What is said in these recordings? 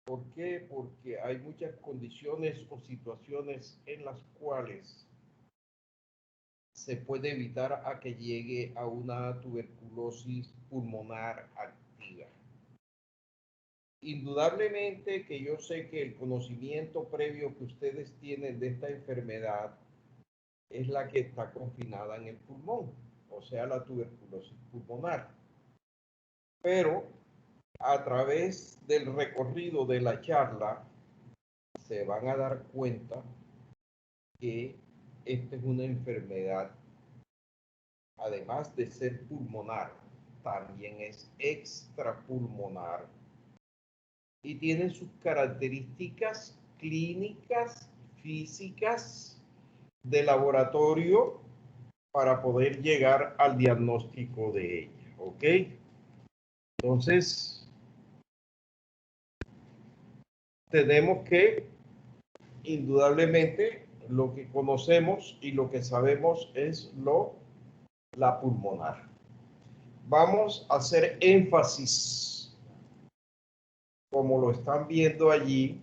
¿Por qué? Porque hay muchas condiciones o situaciones en las cuales se puede evitar a que llegue a una tuberculosis pulmonar activa. Indudablemente que yo sé que el conocimiento previo que ustedes tienen de esta enfermedad es la que está confinada en el pulmón, o sea, la tuberculosis pulmonar. Pero a través del recorrido de la charla se van a dar cuenta que esta es una enfermedad, además de ser pulmonar, también es extrapulmonar y tiene sus características clínicas, físicas, de laboratorio para poder llegar al diagnóstico de ella, ¿ok? Entonces, tenemos que, indudablemente, lo que conocemos y lo que sabemos es la pulmonar. Vamos a hacer énfasis, como lo están viendo allí,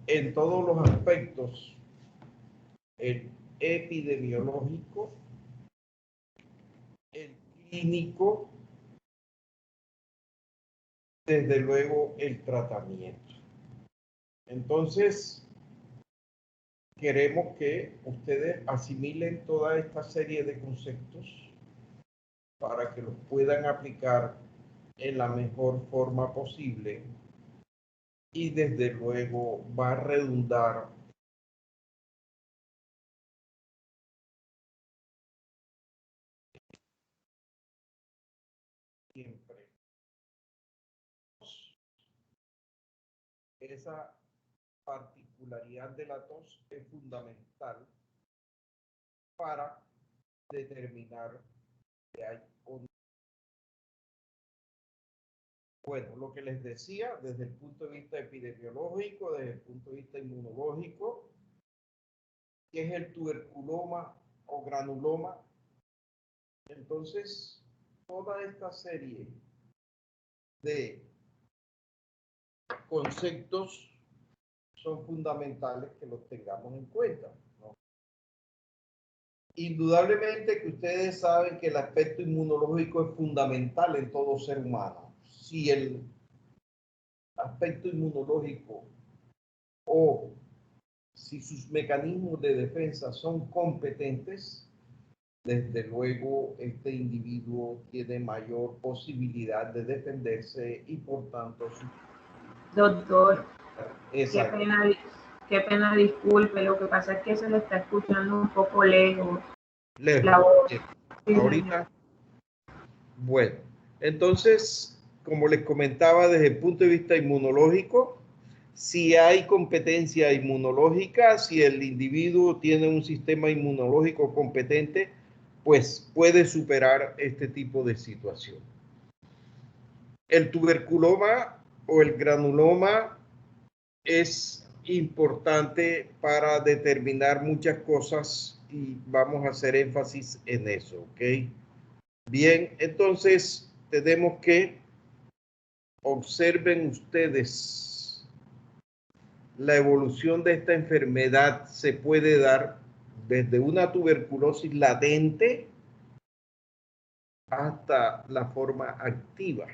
en todos los aspectos, el epidemiológico, el clínico, desde luego el tratamiento. Entonces, queremos que ustedes asimilen toda esta serie de conceptos para que los puedan aplicar en la mejor forma posible y desde luego va a redundar siempre. Esa particularidad de la tos es fundamental para determinar que hay o no. Bueno, lo que les decía, desde el punto de vista epidemiológico, desde el punto de vista inmunológico, que es el tuberculoma o granuloma. Entonces, toda esta serie de conceptos son fundamentales que los tengamos en cuenta, ¿no? Indudablemente que ustedes saben que el aspecto inmunológico es fundamental en todo ser humano. Si el aspecto inmunológico o si sus mecanismos de defensa son competentes, desde luego este individuo tiene mayor posibilidad de defenderse y por tanto Doctor, exacto. qué pena, disculpe, lo que pasa es que se le está escuchando un poco lejos Lejos. la voz. Sí, Ahorita, bueno, entonces, como les comentaba, desde el punto de vista inmunológico, si hay competencia inmunológica, si el individuo tiene un sistema inmunológico competente, pues puede superar este tipo de situación. El tuberculoma o el granuloma es importante para determinar muchas cosas y vamos a hacer énfasis en eso, ¿ok? Bien, entonces tenemos que observen ustedes la evolución de esta enfermedad se puede dar desde una tuberculosis latente hasta la forma activa.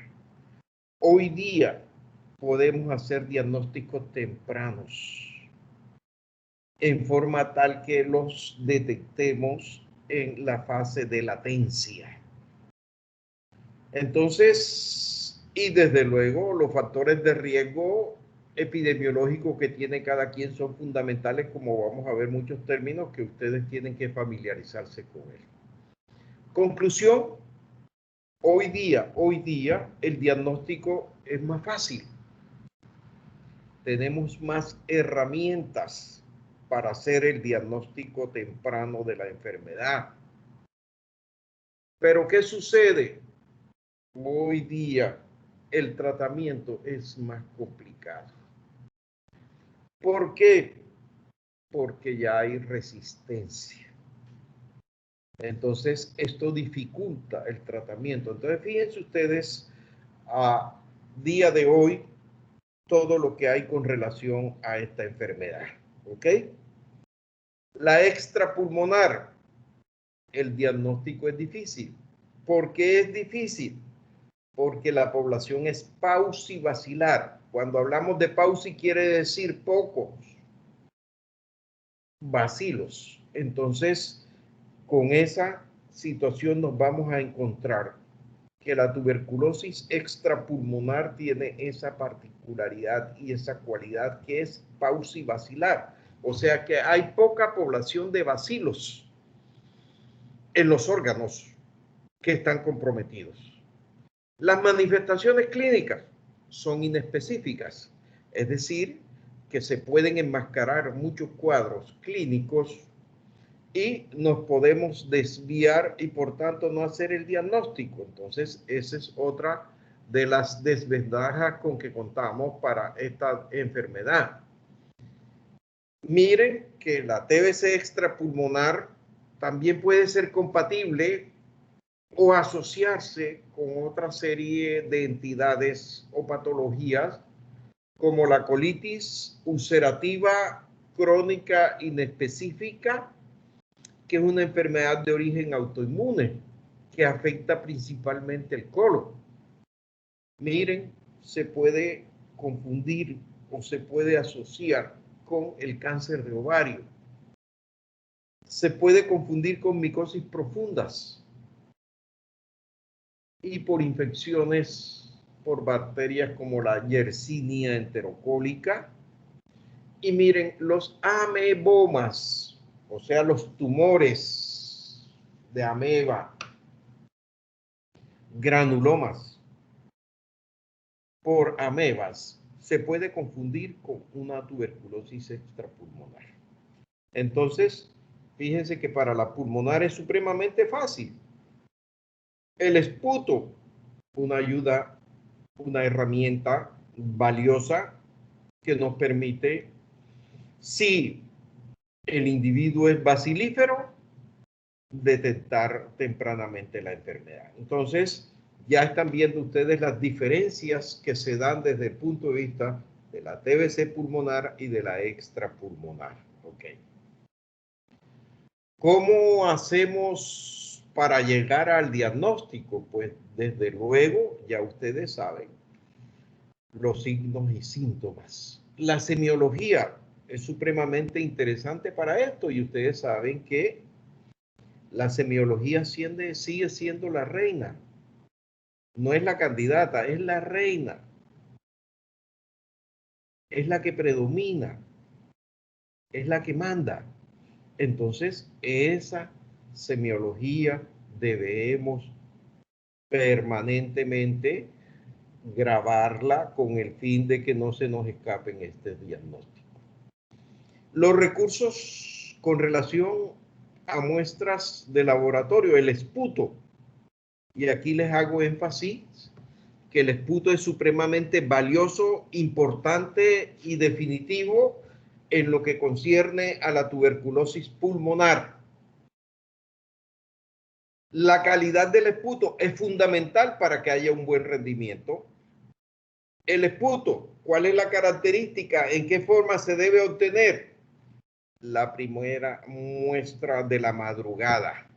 Hoy día podemos hacer diagnósticos tempranos en forma tal que los detectemos en la fase de latencia. Entonces, y desde luego los factores de riesgo epidemiológico que tiene cada quien son fundamentales, como vamos a ver muchos términos que ustedes tienen que familiarizarse con él. Conclusión, hoy día el diagnóstico es más fácil. Tenemos más herramientas para hacer el diagnóstico temprano de la enfermedad. Pero ¿qué sucede? Hoy día el tratamiento es más complicado. ¿Por qué? Porque ya hay resistencia. Entonces, esto dificulta el tratamiento. Entonces, fíjense ustedes, a día de hoy todo lo que hay con relación a esta enfermedad. ¿Ok? La extrapulmonar, el diagnóstico es difícil. ¿Por qué es difícil? Porque la población es paucivacilar. Cuando hablamos de pauci quiere decir pocos vacilos. Entonces, con esa situación nos vamos a encontrar que la tuberculosis extrapulmonar tiene esa particularidad y esa cualidad que es paucivacilar. O sea que hay poca población de bacilos en los órganos que están comprometidos. Las manifestaciones clínicas son inespecíficas, es decir, que se pueden enmascarar muchos cuadros clínicos y nos podemos desviar y por tanto no hacer el diagnóstico. Entonces, esa es otra de las desventajas con que contamos para esta enfermedad. Miren que la TBC extrapulmonar también puede ser compatible o asociarse con otra serie de entidades o patologías como la colitis ulcerativa crónica inespecífica, que es una enfermedad de origen autoinmune que afecta principalmente el colon. Miren, se puede confundir o se puede asociar con el cáncer de ovario. Se puede confundir con micosis profundas y por infecciones por bacterias como la Yersinia enterocólica. Y miren, los amebomas, o sea, los tumores de ameba, granulomas por amebas, se puede confundir con una tuberculosis extrapulmonar. Entonces, fíjense que para la pulmonar es supremamente fácil. El esputo, una ayuda, una herramienta valiosa que nos permite, si el individuo es bacilífero, detectar tempranamente la enfermedad. Entonces, ya están viendo ustedes las diferencias que se dan desde el punto de vista de la TBC pulmonar y de la extrapulmonar. Ok. ¿Cómo hacemos para llegar al diagnóstico? Pues desde luego, ya ustedes saben los signos y síntomas. La semiología es supremamente interesante para esto y ustedes saben que la semiología sigue siendo la reina. No es la candidata, es la reina. Es la que predomina. Es la que manda. Entonces, esa semiología debemos permanentemente grabarla con el fin de que no se nos escapen este diagnóstico. Los recursos con relación a muestras de laboratorio, el esputo. Y aquí les hago énfasis que el esputo es supremamente valioso, importante y definitivo en lo que concierne a la tuberculosis pulmonar. La calidad del esputo es fundamental para que haya un buen rendimiento. El esputo, ¿cuál es la característica? ¿En qué forma se debe obtener? La primera muestra de la madrugada.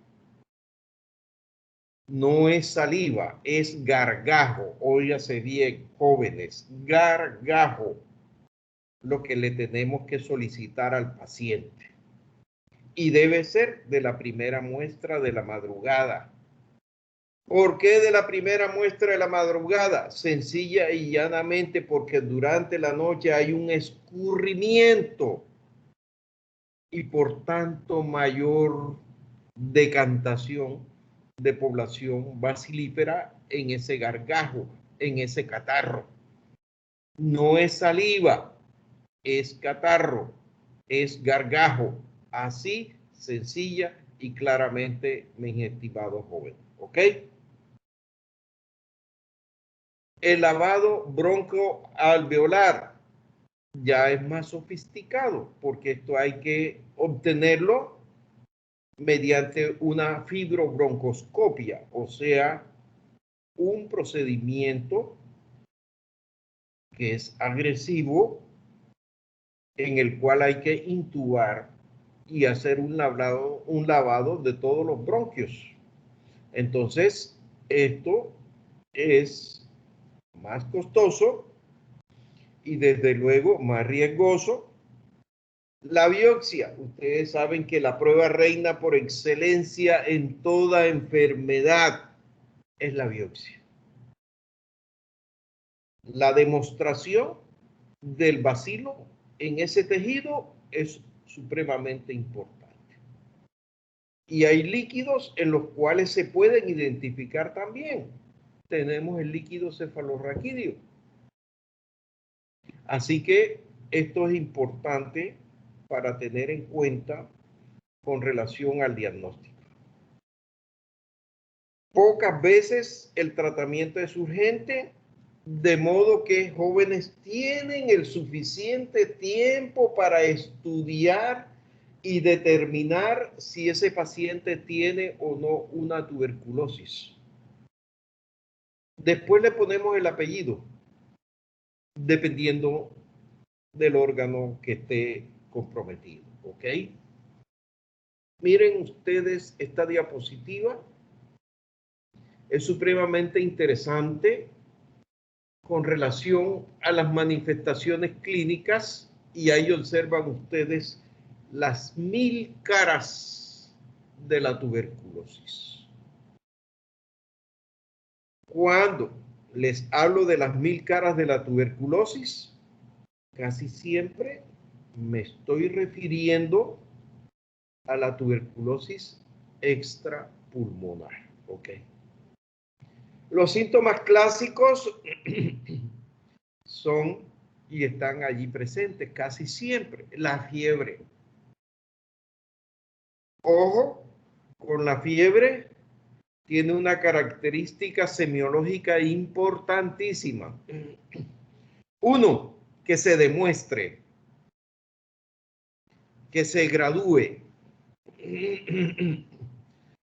No es saliva, es gargajo. Óigase bien, jóvenes, gargajo. Lo que le tenemos que solicitar al paciente. Y debe ser de la primera muestra de la madrugada. ¿Por qué de la primera muestra de la madrugada? Sencilla y llanamente porque durante la noche hay un escurrimiento y por tanto mayor decantación de población bacilífera en ese gargajo, en ese catarro. No es saliva, es catarro, es gargajo. Así, sencilla y claramente, mis estimados jóvenes. ¿Ok? El lavado broncoalveolar ya es más sofisticado porque esto hay que obtenerlo mediante una fibrobroncoscopia, o sea, un procedimiento que es agresivo, en el cual hay que intubar y hacer un lavado de todos los bronquios. Entonces, esto es más costoso y desde luego más riesgoso. La biopsia, ustedes saben que la prueba reina por excelencia en toda enfermedad es la biopsia. La demostración del bacilo en ese tejido es supremamente importante. Y hay líquidos en los cuales se pueden identificar también. Tenemos el líquido cefalorraquídeo. Así que esto es importante para tener en cuenta con relación al diagnóstico. Pocas veces el tratamiento es urgente, de modo que jóvenes tienen el suficiente tiempo para estudiar y determinar si ese paciente tiene o no una tuberculosis. Después le ponemos el apellido, dependiendo del órgano que esté comprometido, ¿ok? Miren ustedes esta diapositiva. Es supremamente interesante con relación a las manifestaciones clínicas y ahí observan ustedes las 1000 caras de la tuberculosis. Cuando les hablo de las 1000 caras de la tuberculosis, casi siempre me estoy refiriendo a la tuberculosis extrapulmonar, ¿ok? Los síntomas clásicos son y están allí presentes casi siempre. La fiebre. Ojo, con la fiebre tiene una característica semiológica importantísima. Uno, que se demuestre, que se gradúe.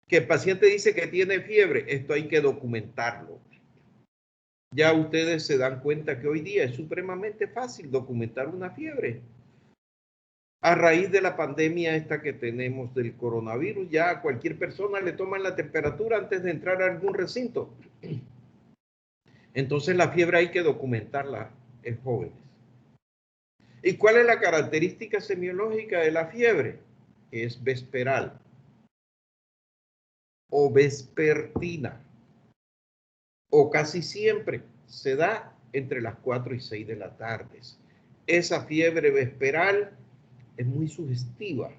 Que el paciente dice que tiene fiebre, esto hay que documentarlo. Ya ustedes se dan cuenta que hoy día es supremamente fácil documentar una fiebre. A raíz de la pandemia esta que tenemos del coronavirus, ya a cualquier persona le toman la temperatura antes de entrar a algún recinto. Entonces la fiebre hay que documentarla en jóvenes. ¿Y cuál es la característica semiológica de la fiebre? Es vesperal o vespertina, o casi siempre se da entre las 4 y 6 de la tarde. Esa fiebre vesperal es muy sugestiva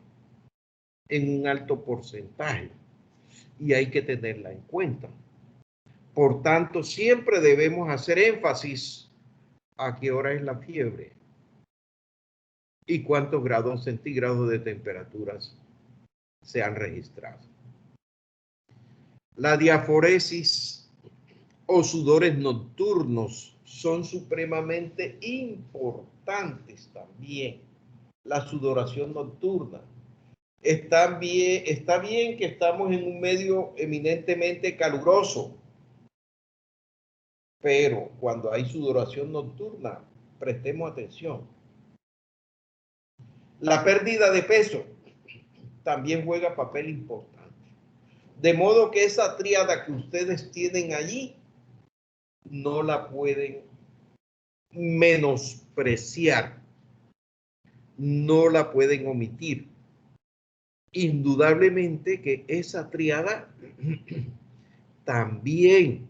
en un alto porcentaje y hay que tenerla en cuenta. Por tanto, siempre debemos hacer énfasis a qué hora es la fiebre y cuántos grados centígrados de temperaturas se han registrado. La diaforesis o sudores nocturnos son supremamente importantes también. La sudoración nocturna. Está bien que estamos en un medio eminentemente caluroso, pero cuando hay sudoración nocturna, prestemos atención. La pérdida de peso también juega papel importante. De modo que esa tríada que ustedes tienen allí no la pueden menospreciar, no la pueden omitir. Indudablemente que esa tríada también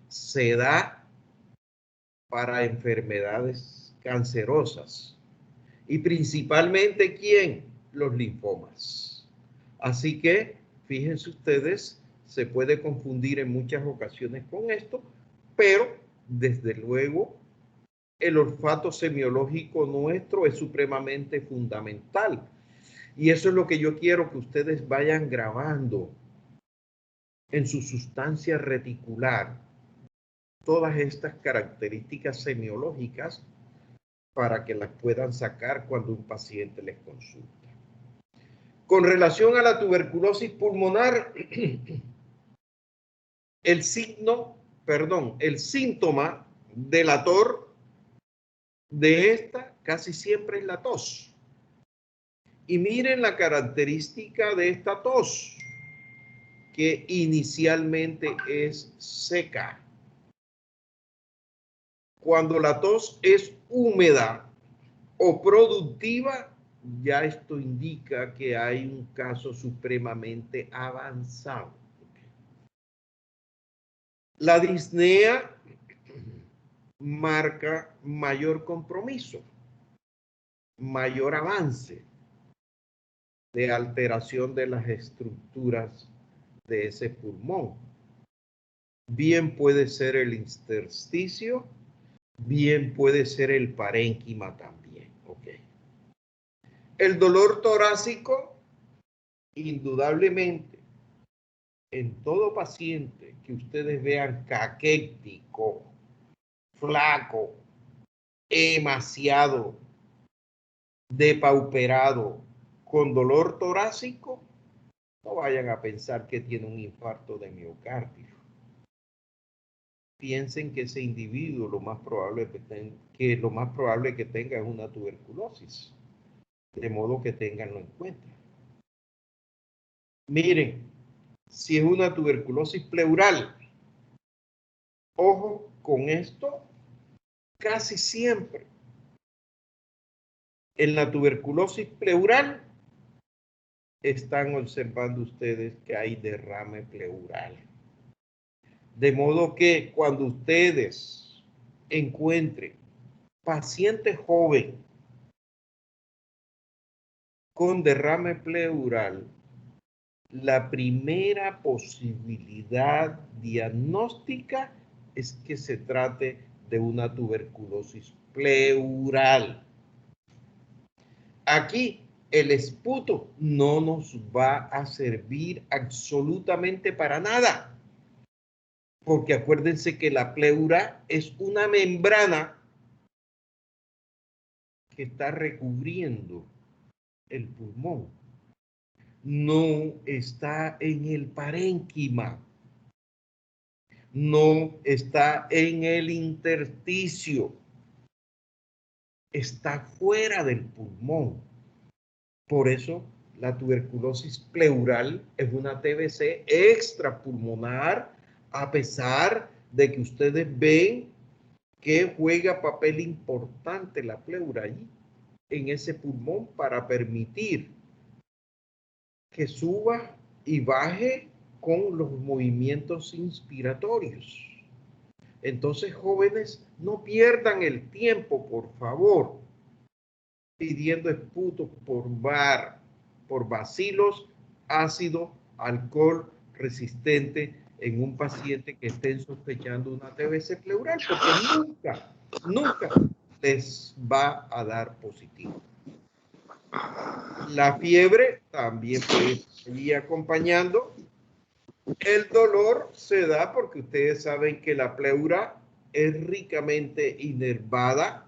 se da para enfermedades cancerosas y principalmente ¿quién? Los linfomas. Así que fíjense ustedes, se puede confundir en muchas ocasiones con esto, pero desde luego el olfato semiológico nuestro es supremamente fundamental. Y eso es lo que yo quiero que ustedes vayan grabando en su sustancia reticular. Todas estas características semiológicas para que las puedan sacar cuando un paciente les consulta. Con relación a la tuberculosis pulmonar, el síntoma delator de esta casi siempre es la tos. Y miren la característica de esta tos, que inicialmente es seca. Cuando la tos es húmeda o productiva, ya esto indica que hay un caso supremamente avanzado. La disnea marca mayor compromiso, mayor avance de alteración de las estructuras de ese pulmón. Bien puede ser el intersticio, bien puede ser el parénquima también. Okay. El dolor torácico, indudablemente, en todo paciente que ustedes vean caquético, flaco, emaciado, depauperado, con dolor torácico, no vayan a pensar que tiene un infarto de miocardio. Piensen que ese individuo lo más probable que tenga es una tuberculosis, de modo que tenganlo en cuenta. Miren, si es una tuberculosis pleural, ojo con esto, casi siempre en la tuberculosis pleural están observando ustedes que hay derrame pleural. De modo que cuando ustedes encuentren paciente joven con derrame pleural, la primera posibilidad diagnóstica es que se trate de una tuberculosis pleural. Aquí el esputo no nos va a servir absolutamente para nada, porque acuérdense que la pleura es una membrana que está recubriendo el pulmón. No está en el parénquima, no está en el intersticio, está fuera del pulmón. Por eso la tuberculosis pleural es una TBC extrapulmonar, a pesar de que ustedes ven que juega papel importante la pleura allí, en ese pulmón, para permitir que suba y baje con los movimientos inspiratorios. Entonces, jóvenes, no pierdan el tiempo, por favor, pidiendo esputo por bacilos, ácido, alcohol resistente en un paciente que estén sospechando una TBC pleural, porque nunca les va a dar positivo. La fiebre también puede ir acompañando. El dolor se da porque ustedes saben que la pleura es ricamente inervada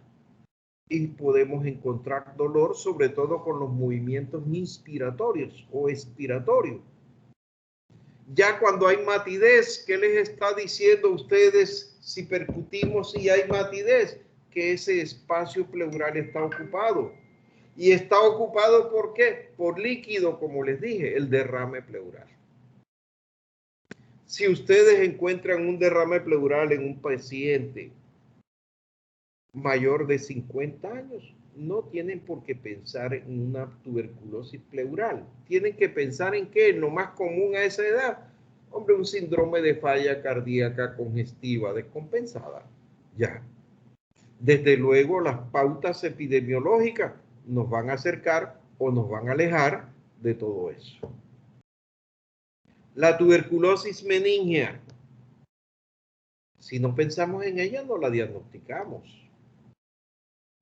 y podemos encontrar dolor sobre todo con los movimientos inspiratorios o expiratorios. Ya cuando hay matidez, ¿qué les está diciendo a ustedes si percutimos y hay matidez? Que ese espacio pleural está ocupado. ¿Y está ocupado por qué? Por líquido, como les dije, el derrame pleural. Si ustedes encuentran un derrame pleural en un paciente mayor de 50 años, no tienen por qué pensar en una tuberculosis pleural. Tienen que pensar en qué, lo más común a esa edad. Hombre, un síndrome de falla cardíaca congestiva descompensada. Ya. Desde luego, las pautas epidemiológicas nos van a acercar o nos van a alejar de todo eso. La tuberculosis meningea. Si no pensamos en ella, no la diagnosticamos.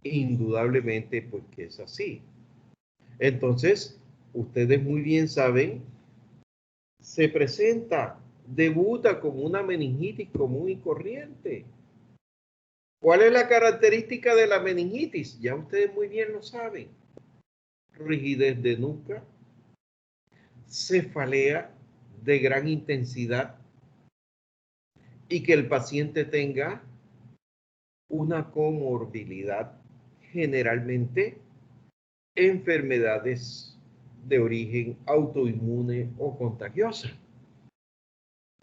Indudablemente, pues que es así. Entonces, ustedes muy bien saben, se presenta, debuta como una meningitis común y corriente. ¿Cuál es la característica de la meningitis? Ya ustedes muy bien lo saben. Rigidez de nuca, cefalea de gran intensidad, y que el paciente tenga una comorbilidad, generalmente enfermedades de origen autoinmune o contagiosa.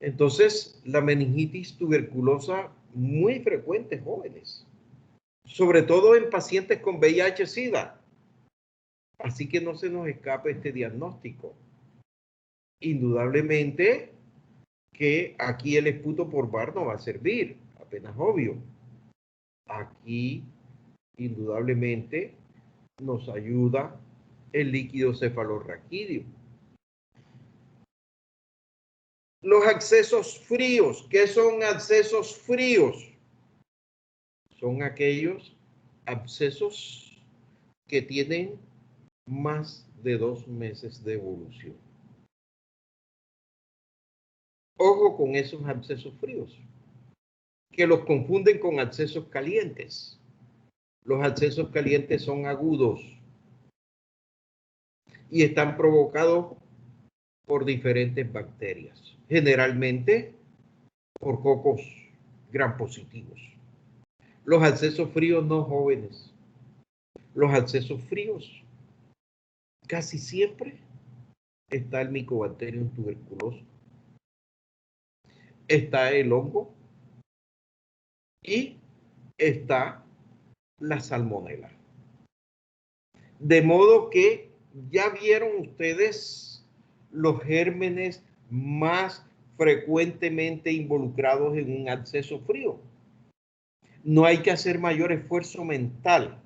Entonces, la meningitis tuberculosa muy frecuente en jóvenes, sobre todo en pacientes con VIH-Sida. Así que no se nos escape este diagnóstico. Indudablemente que aquí el esputo por bar no va a servir, apenas obvio. Aquí, indudablemente, nos ayuda el líquido cefalorraquídeo. Los accesos fríos. ¿Qué son accesos fríos? Son aquellos abscesos que tienen más de 2 meses de evolución. Ojo con esos abscesos fríos, que los confunden con abscesos calientes. Los abscesos calientes son agudos y están provocados por diferentes bacterias, generalmente por cocos gram positivos. Los abscesos fríos no jóvenes. Los abscesos fríos casi siempre está el Mycobacterium tuberculoso, está el hongo y está la salmonela. De modo que ya vieron ustedes los gérmenes más frecuentemente involucrados en un absceso frío. No hay que hacer mayor esfuerzo mental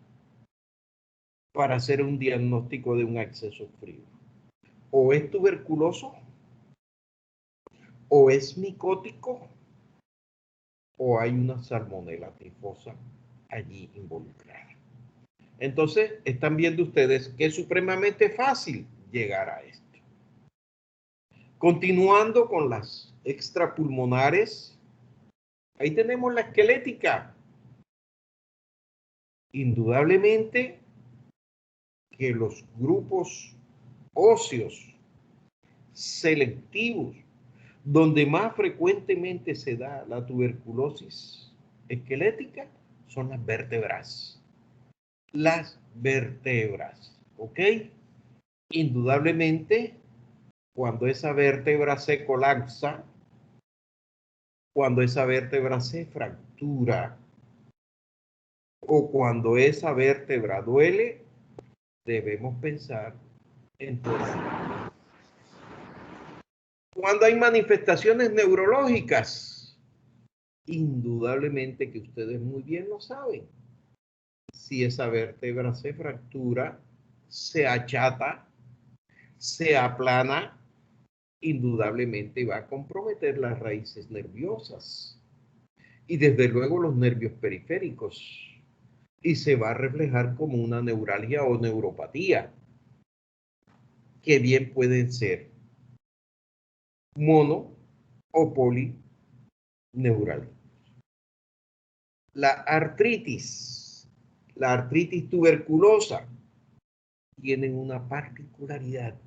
para hacer un diagnóstico de un absceso frío. O es tuberculoso, o es micótico, o hay una salmonela tifosa allí involucrada. Entonces, están viendo ustedes que es supremamente fácil llegar a esto. Continuando con las extrapulmonares, ahí tenemos la esquelética. Indudablemente que los grupos óseos selectivos, donde más frecuentemente se da la tuberculosis esquelética, son las vértebras. Las vértebras, ¿ok? Indudablemente, cuando esa vértebra se colapsa, cuando esa vértebra se fractura o cuando esa vértebra duele, debemos pensar en torsión. Cuando hay manifestaciones neurológicas, indudablemente que ustedes muy bien lo saben. Si esa vértebra se fractura, se achata, se aplana, indudablemente va a comprometer las raíces nerviosas y desde luego los nervios periféricos y se va a reflejar como una neuralgia o neuropatía que bien pueden ser mono o polineurálgicos. La artritis tuberculosa tienen una particularidad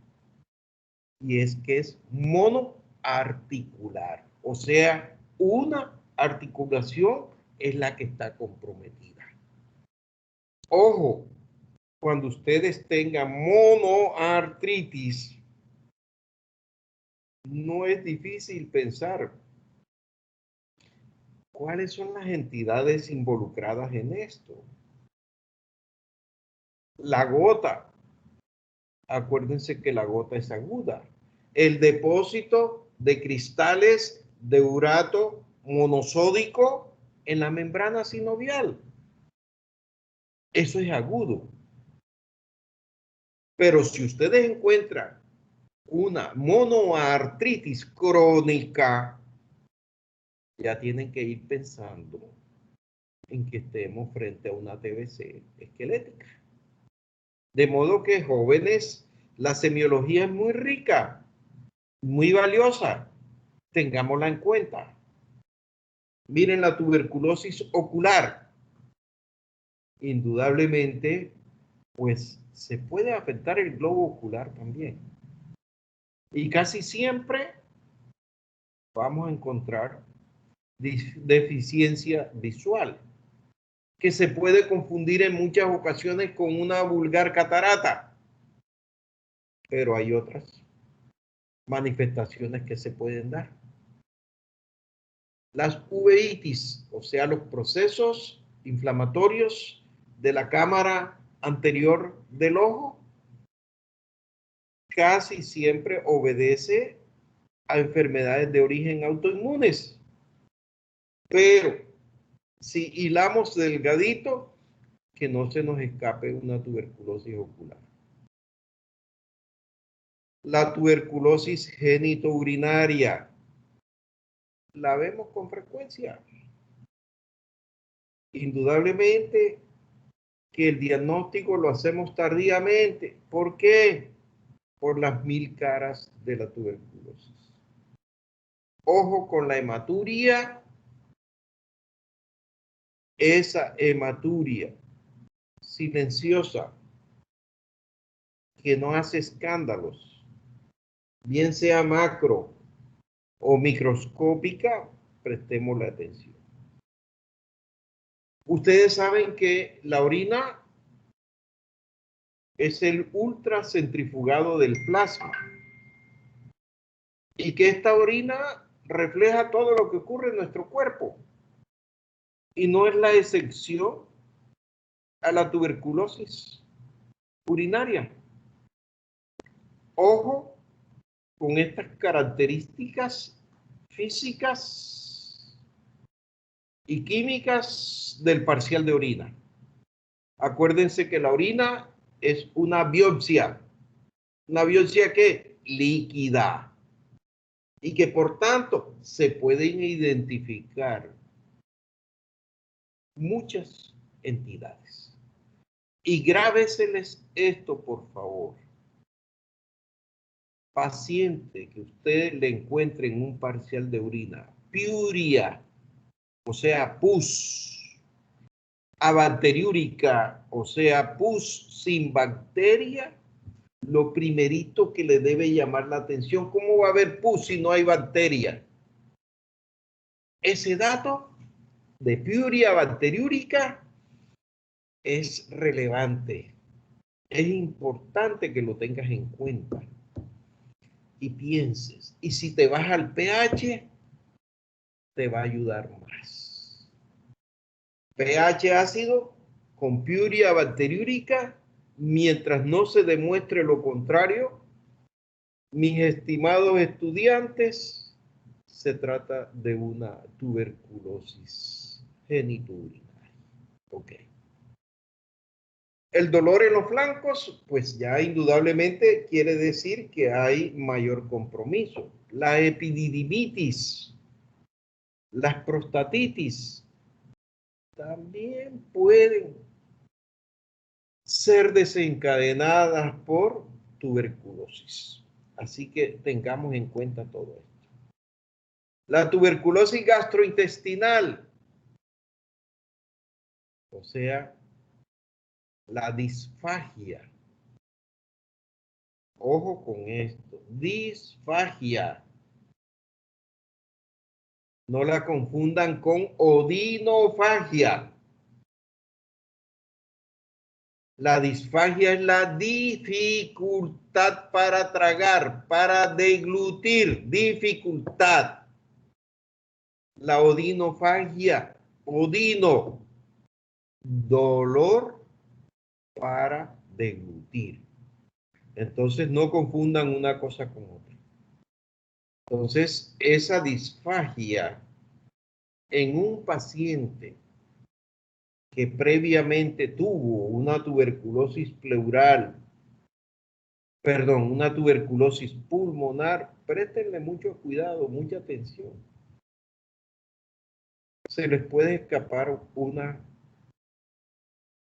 y es que es monoarticular, o sea, una articulación es la que está comprometida. Ojo, cuando ustedes tengan monoartritis, no es difícil pensar cuáles son las entidades involucradas en esto. La gota, acuérdense que la gota es aguda. El depósito de cristales de urato monosódico en la membrana sinovial. Eso es agudo. Pero si ustedes encuentran una monoartritis crónica, ya tienen que ir pensando en que estemos frente a una TBC esquelética. De modo que, jóvenes, la semiología es muy rica, muy valiosa. Tengámosla en cuenta. Miren la tuberculosis ocular. Indudablemente, pues se puede afectar el globo ocular también. Y casi siempre vamos a encontrar deficiencia visual, que se puede confundir en muchas ocasiones con una vulgar catarata, pero hay otras manifestaciones que se pueden dar. Las uveitis, o sea, los procesos inflamatorios de la cámara anterior del ojo, casi siempre obedece a enfermedades de origen autoinmunes. Pero si hilamos delgadito, que no se nos escape una tuberculosis ocular. La tuberculosis genitourinaria la vemos con frecuencia. Indudablemente que el diagnóstico lo hacemos tardíamente. ¿Por qué? Por las 1000 caras de la tuberculosis. Ojo con la hematuria. Esa hematuria silenciosa que no hace escándalos, bien sea macro o microscópica, prestemos la atención. Ustedes saben que la orina es el ultracentrifugado del plasma y que esta orina refleja todo lo que ocurre en nuestro cuerpo y no es la excepción a la tuberculosis urinaria. Ojo con estas características físicas y químicas del parcial de orina. Acuérdense que la orina es una biopsia que líquida y que por tanto se pueden identificar muchas entidades. Y grábeseles esto, por favor. Paciente que usted le encuentre en un parcial de orina, piuria, o sea, pus, abacteriúrica, o sea, pus sin bacteria, lo primerito que le debe llamar la atención, ¿cómo va a haber pus si no hay bacteria? Ese dato de piuria bacteriúrica es relevante. Es importante que lo tengas en cuenta y pienses. Y si te vas al pH, te va a ayudar más. pH ácido con piuria bacteriúrica, mientras no se demuestre lo contrario, mis estimados estudiantes, se trata de una tuberculosis genitourinaria. Ok. El dolor en los flancos, pues ya indudablemente quiere decir que hay mayor compromiso. La epididymitis, las prostatitis, también pueden ser desencadenadas por tuberculosis. Así que tengamos en cuenta todo esto. La tuberculosis gastrointestinal, o sea, la disfagia. Ojo con esto, disfagia. No la confundan con odinofagia. La disfagia es la dificultad para tragar, para deglutir, dificultad. La odinofagia, odino, dolor para deglutir. Entonces no confundan una cosa con otra. Entonces esa disfagia en un paciente que previamente tuvo una tuberculosis pleural, perdón, una tuberculosis pulmonar, préstenle mucho cuidado, mucha atención. Se les puede escapar una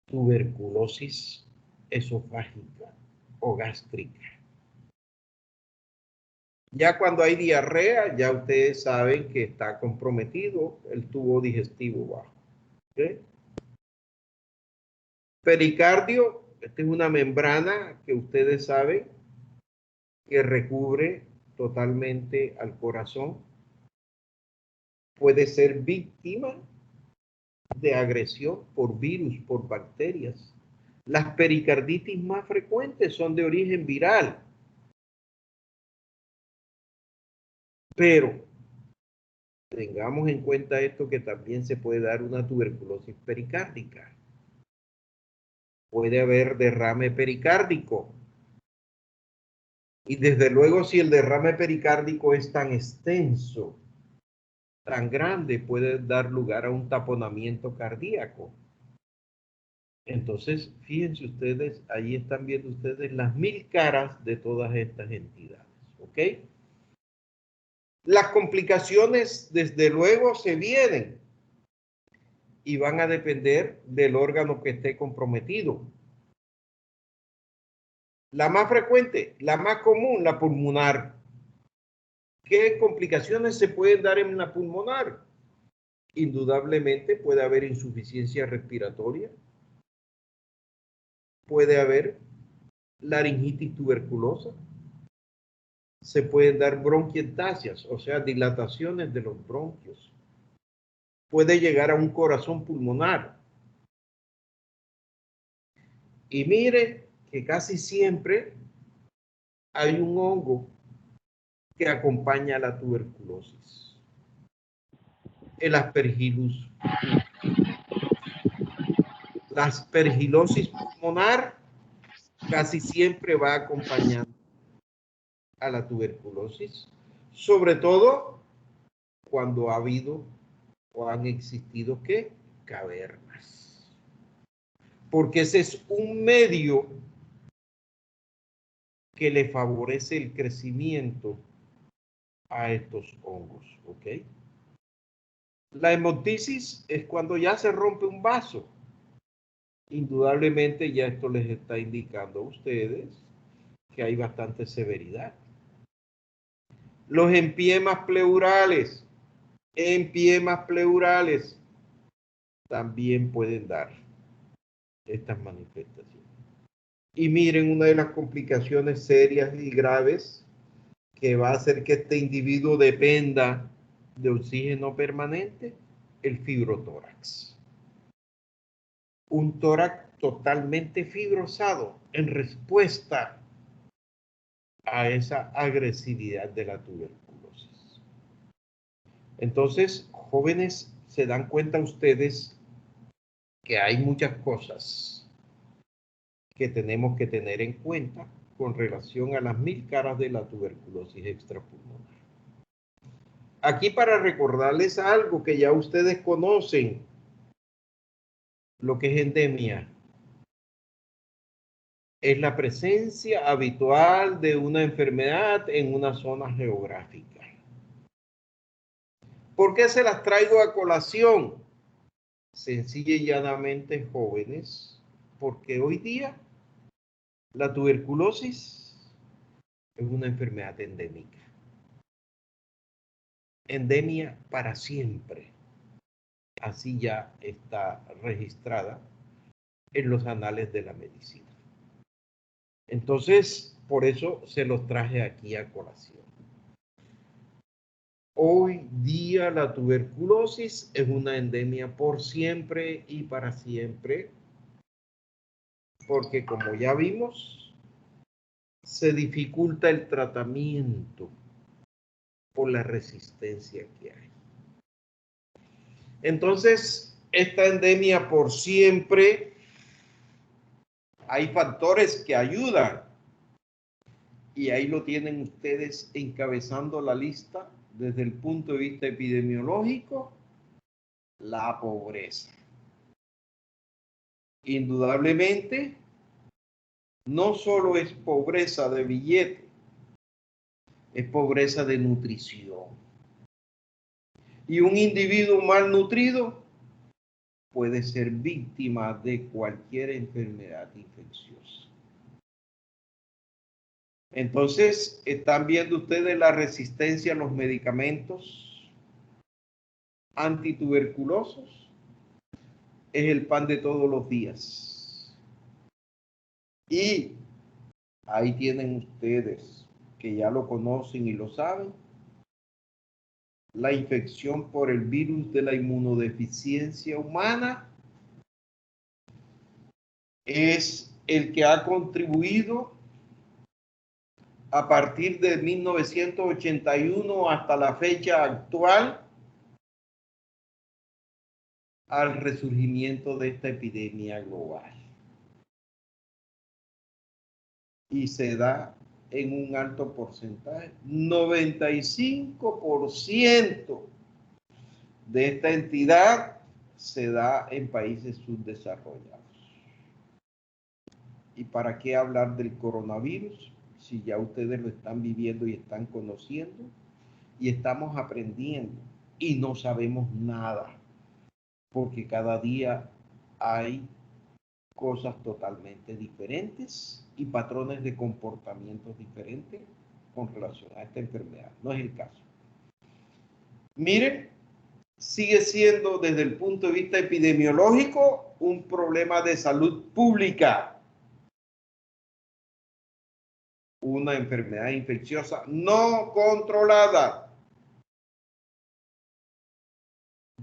tuberculosis esofágica o gástrica. Ya cuando hay diarrea, ya ustedes saben que está comprometido el tubo digestivo bajo. ¿Okay? Pericardio, esta es una membrana que ustedes saben que recubre totalmente al corazón. puede ser víctima de agresión por virus, por bacterias. Las pericarditis más frecuentes son de origen viral. Pero tengamos en cuenta esto, que también se puede dar una tuberculosis pericárdica. Puede haber derrame pericárdico. Y desde luego, si el derrame pericárdico es tan extenso, tan grande, puede dar lugar a un taponamiento cardíaco. Entonces, fíjense ustedes, ahí están viendo ustedes las 1000 caras de todas estas entidades, ¿ok? Las complicaciones, desde luego, se vienen y van a depender del órgano que esté comprometido. La más frecuente, la más común, la pulmonar. ¿Qué complicaciones se pueden dar en la pulmonar? Indudablemente puede haber insuficiencia respiratoria, puede haber laringitis tuberculosa, se pueden dar bronquiectasias, o sea, dilataciones de los bronquios. Puede llegar a un corazón pulmonar. Y mire que casi siempre hay un hongo que acompaña a la tuberculosis. El Aspergillus. La aspergilosis pulmonar casi siempre va acompañando a la tuberculosis, sobre todo cuando ha habido o han existido, ¿qué? Cavernas. Porque ese es un medio que le favorece el crecimiento a estos hongos, ¿ok? La hemotisis es cuando ya se rompe un vaso. Indudablemente ya esto les está indicando a ustedes que hay bastante severidad. Los empiemas pleurales también pueden dar estas manifestaciones. Y miren, una de las complicaciones serias y graves que va a hacer que este individuo dependa de oxígeno permanente, el fibrotórax. Un tórax totalmente fibrosado en respuesta a esa agresividad de la tuberculosis. Entonces, jóvenes, se dan cuenta ustedes que hay muchas cosas que tenemos que tener en cuenta con relación a las 1000 caras de la tuberculosis extrapulmonar. Aquí, para recordarles algo que ya ustedes conocen, lo que es endemia. Es la presencia habitual de una enfermedad en una zona geográfica. ¿Por qué se las traigo a colación? Sencilla y llanamente, jóvenes, porque hoy día la tuberculosis es una enfermedad endémica. Endemia para siempre. Así ya está registrada en los anales de la medicina. Entonces, por eso se los traje aquí a colación. Hoy día la tuberculosis es una endemia por siempre y para siempre, porque como ya vimos, se dificulta el tratamiento por la resistencia que hay. Entonces, esta endemia por siempre, hay factores que ayudan, y ahí lo tienen ustedes encabezando la lista desde el punto de vista epidemiológico: la pobreza. Indudablemente, no solo es pobreza de billete, es pobreza de nutrición. Y un individuo malnutrido puede ser víctima de cualquier enfermedad infecciosa. Entonces, ¿están viendo ustedes la resistencia a los medicamentos antituberculosos? Es el pan de todos los días. Y ahí tienen ustedes, que ya lo conocen y lo saben, la infección por el virus de la inmunodeficiencia humana es el que ha contribuido a partir de 1981 hasta la fecha actual al resurgimiento de esta epidemia global. Y se da en un alto porcentaje, 95% de esta entidad se da en países subdesarrollados. ¿Y para qué hablar del coronavirus? Si ya ustedes lo están viviendo y están conociendo y estamos aprendiendo y no sabemos nada, porque cada día hay cosas totalmente diferentes y patrones de comportamientos diferentes con relación a esta enfermedad. No es el caso. Miren, sigue siendo desde el punto de vista epidemiológico un problema de salud pública. Una enfermedad infecciosa no controlada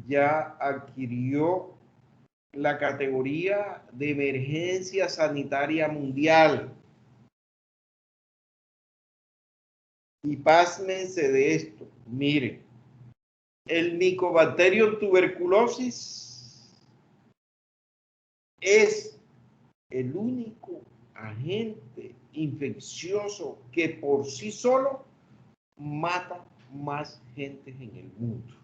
ya adquirió la categoría de emergencia sanitaria mundial. Y pásmense de esto. Miren, el Mycobacterium tuberculosis es el único agente infeccioso que por sí solo mata más gente en el mundo.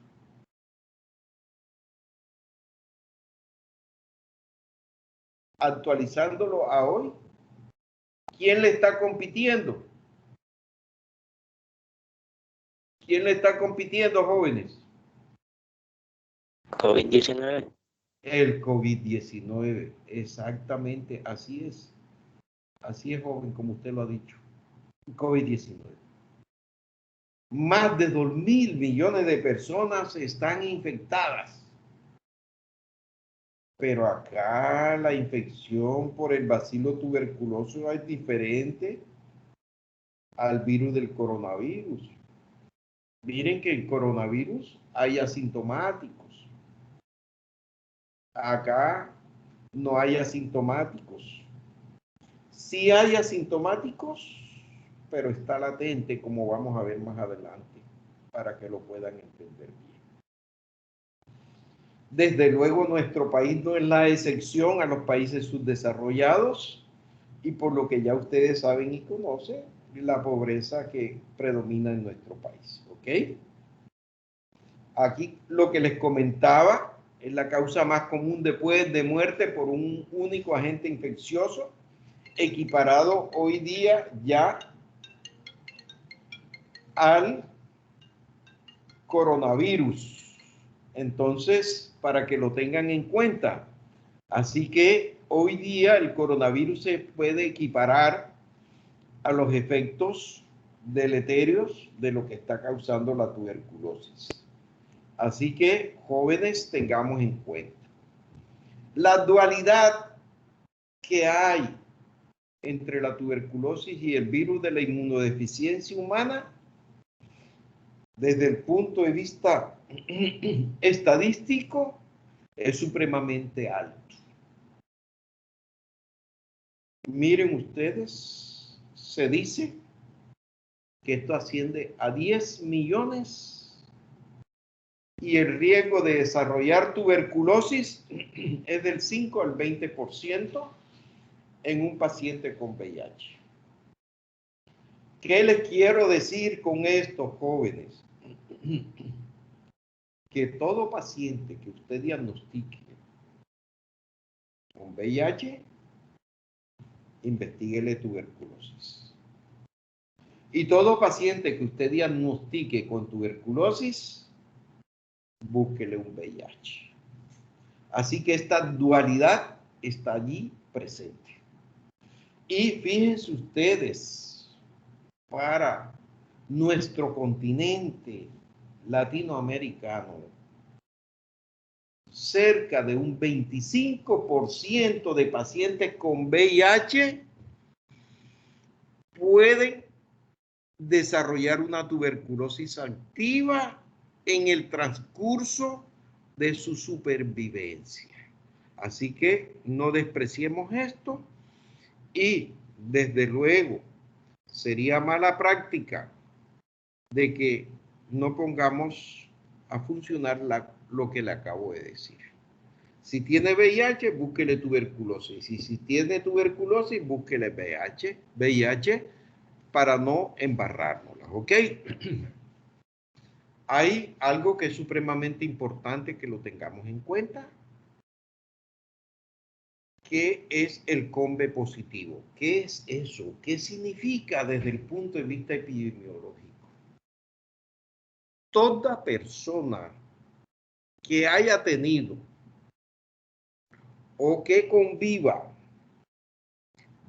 Actualizándolo a hoy, ¿quién le está compitiendo? ¿Quién le está compitiendo, jóvenes? COVID-19. El COVID-19, exactamente, así es. Así es, joven, como usted lo ha dicho. COVID-19. Más de 2.000 millones de personas están infectadas. Pero acá la infección por el bacilo tuberculoso es diferente al virus del coronavirus. Miren que el coronavirus hay asintomáticos. Acá no hay asintomáticos. Sí hay asintomáticos, pero está latente, como vamos a ver más adelante, para que lo puedan entender bien. Desde luego, nuestro país no es la excepción a los países subdesarrollados, y por lo que ya ustedes saben y conocen, la pobreza que predomina en nuestro país. ¿Ok? Aquí lo que les comentaba es la causa más común de muerte por un único agente infeccioso, equiparado hoy día ya al coronavirus. Entonces, para que lo tengan en cuenta. Así que hoy día el coronavirus se puede equiparar a los efectos deleterios de lo que está causando la tuberculosis. Así que, jóvenes, tengamos en cuenta la dualidad que hay entre la tuberculosis y el virus de la inmunodeficiencia humana. Desde el punto de vista estadístico, es supremamente alto. Miren ustedes, se dice que esto asciende a 10 millones y el riesgo de desarrollar tuberculosis es del 5 al 20% en un paciente con VIH. ¿Qué les quiero decir con esto, jóvenes? Que todo paciente que usted diagnostique con VIH, investíguele tuberculosis. Y todo paciente que usted diagnostique con tuberculosis, búsquele un VIH. Así que esta dualidad está allí presente. Y fíjense ustedes, para nuestro continente latinoamericano, cerca de un 25% de pacientes con VIH pueden desarrollar una tuberculosis activa en el transcurso de su supervivencia. Así que no despreciemos esto y desde luego sería mala práctica de que no pongamos a funcionar lo que le acabo de decir. Si tiene VIH, búsquele tuberculosis. Y si tiene tuberculosis, búsquele VIH para no embarrárnoslas, ¿ok? Hay algo que es supremamente importante que lo tengamos en cuenta, que es el COMBE positivo. ¿Qué es eso? ¿Qué significa desde el punto de vista epidemiológico? Toda persona que haya tenido o que conviva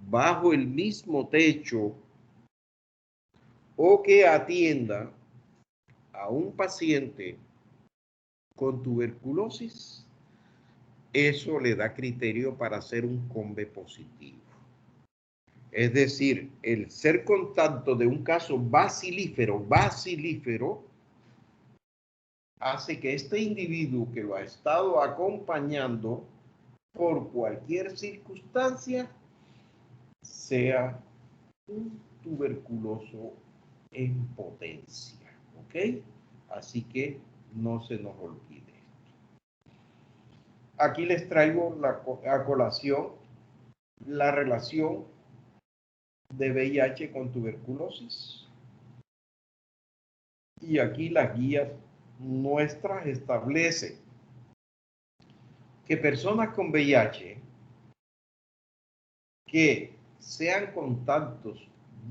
bajo el mismo techo o que atienda a un paciente con tuberculosis, eso le da criterio para hacer un COMBE positivo. Es decir, el ser contacto de un caso bacilífero hace que este individuo que lo ha estado acompañando por cualquier circunstancia sea un tuberculoso en potencia, ¿ok? Así que no se nos olvide. Aquí les traigo a colación la relación de VIH con tuberculosis. Y aquí las guías nuestras establecen que personas con VIH que sean contactos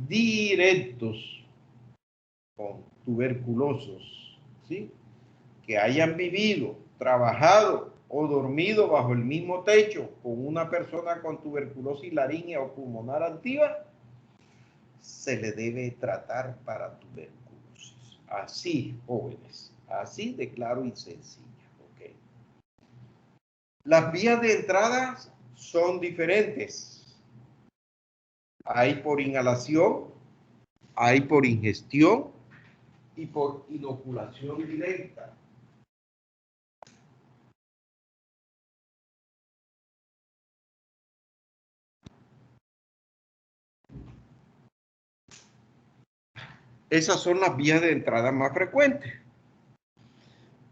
directos con tuberculosos, ¿sí?, que hayan vivido, trabajado o dormido bajo el mismo techo con una persona con tuberculosis laríngea o pulmonar activa, se le debe tratar para tuberculosis. Así, jóvenes, así de claro y sencillo. ¿Okay? Las vías de entrada son diferentes. Hay por inhalación, hay por ingestión y por inoculación directa. Esas son las vías de entrada más frecuentes.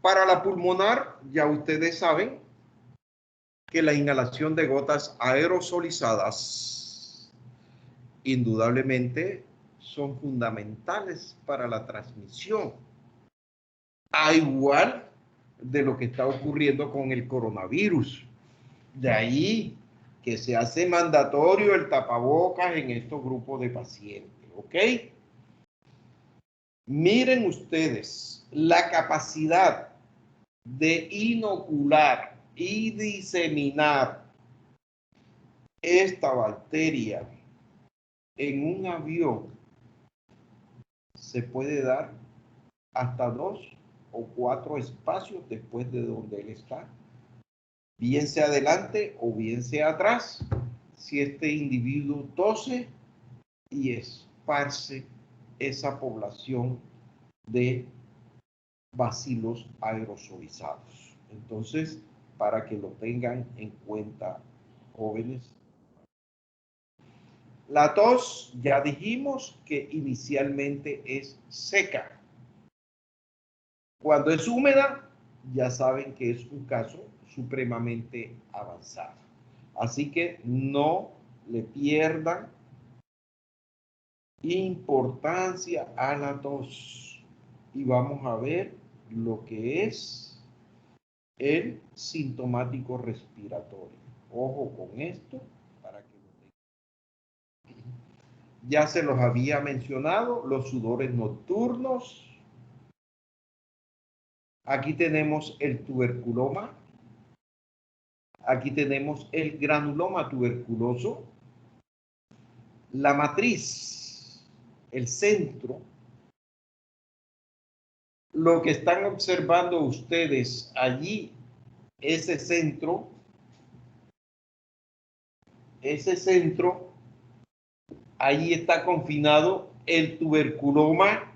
Para la pulmonar, ya ustedes saben que la inhalación de gotas aerosolizadas indudablemente son fundamentales para la transmisión. A igual de lo que está ocurriendo con el coronavirus. De ahí que se hace mandatorio el tapabocas en estos grupos de pacientes, ¿ok? Miren ustedes la capacidad de inocular y diseminar esta bacteria en un avión se puede dar hasta 2 o 4 espacios después de donde él está, bien sea adelante o bien sea atrás, si este individuo tose y esparce esa población de bacilos aerosolizados. Entonces, para que lo tengan en cuenta, jóvenes. La tos, ya dijimos que inicialmente es seca. Cuando es húmeda, ya saben que es un caso supremamente avanzado. Así que no le pierdan importancia a la tos. Y vamos a ver lo que es el sintomático respiratorio. Ojo con esto para que lo tengan. Ya se los había mencionado, los sudores nocturnos. Aquí tenemos el tuberculoma. Aquí tenemos el granuloma tuberculoso. La matriz, el centro. Lo que están observando ustedes allí, ese centro, ahí está confinado el tuberculoma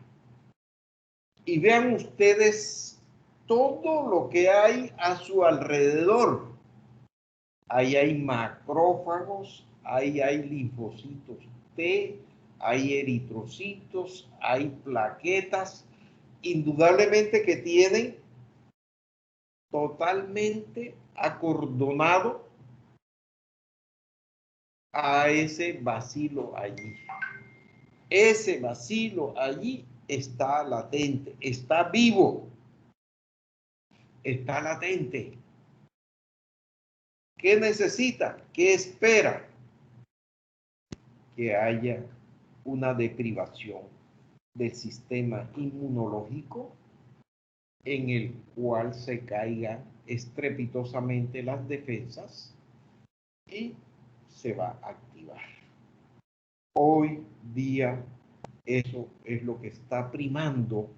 y vean ustedes todo lo que hay a su alrededor. Ahí hay macrófagos, ahí hay linfocitos T, hay eritrocitos, hay plaquetas, indudablemente que tienen totalmente acordonado a ese bacilo allí. Ese bacilo allí está latente, está vivo, está latente. ¿Qué necesita? ¿Qué espera? Que haya una deprivación del sistema inmunológico en el cual se caigan estrepitosamente las defensas y se va a activar. Hoy día eso es lo que está primando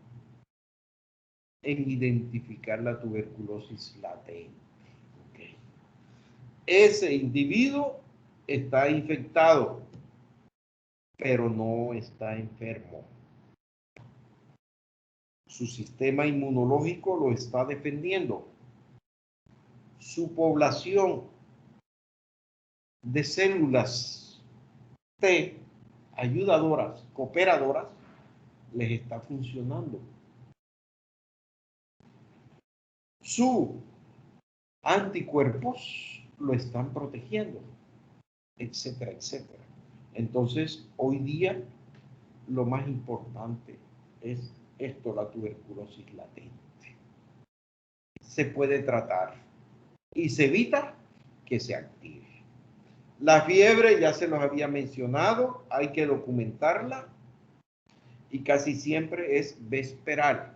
en identificar la tuberculosis latente. Okay. Ese individuo está infectado, pero no está enfermo. Su sistema inmunológico lo está defendiendo. Su población de células T ayudadoras, cooperadoras, les está funcionando. Sus anticuerpos lo están protegiendo, etcétera, etcétera. Entonces, hoy día, lo más importante es esto, la tuberculosis latente. Se puede tratar y se evita que se active. La fiebre, ya se los había mencionado, hay que documentarla y casi siempre es vesperal.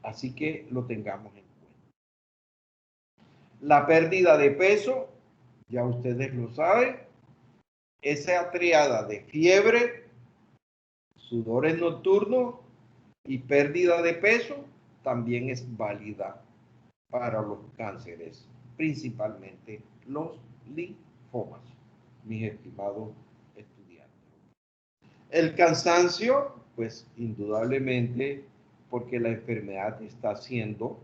Así que lo tengamos en cuenta. La pérdida de peso, ya ustedes lo saben, esa triada de fiebre, sudores nocturnos y pérdida de peso también es válida para los cánceres, principalmente los linfomas, mis estimados estudiantes. El cansancio, pues indudablemente, porque la enfermedad está haciendo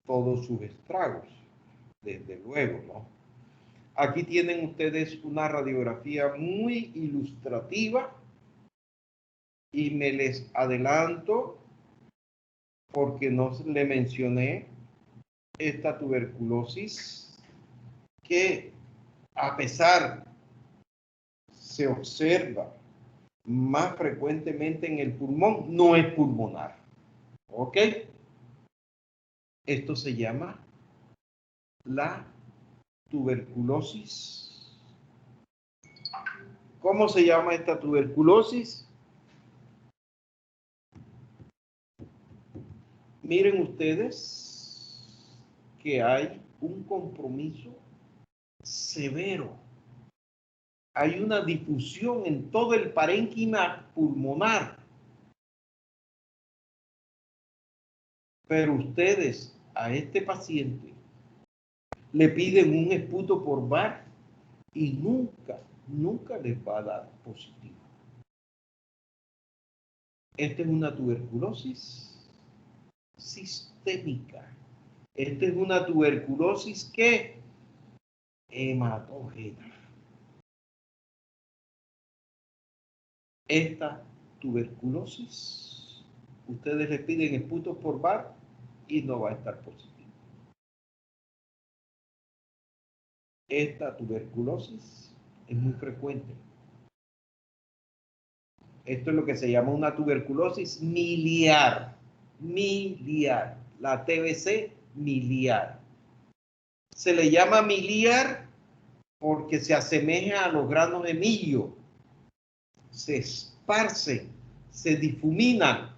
todos sus estragos, desde luego, ¿no? Aquí tienen ustedes una radiografía muy ilustrativa y me les adelanto porque no le mencioné esta tuberculosis que a pesar se observa más frecuentemente en el pulmón, no es pulmonar. ¿Ok? Esto se llama la tuberculosis. ¿Cómo se llama esta tuberculosis? Miren ustedes que hay un compromiso severo. Hay una difusión en todo el parénquima pulmonar. Pero ustedes a este paciente le piden un esputo por VAR y nunca les va a dar positivo. Esta es una tuberculosis sistémica. Esta es una tuberculosis que hematógena. Esta tuberculosis, ustedes le piden esputos por VAR y no va a estar positivo. Esta tuberculosis es muy frecuente. Esto es lo que se llama una tuberculosis miliar. Miliar. La TBC miliar. Se le llama miliar porque se asemeja a los granos de millo. Se esparcen, se difuminan,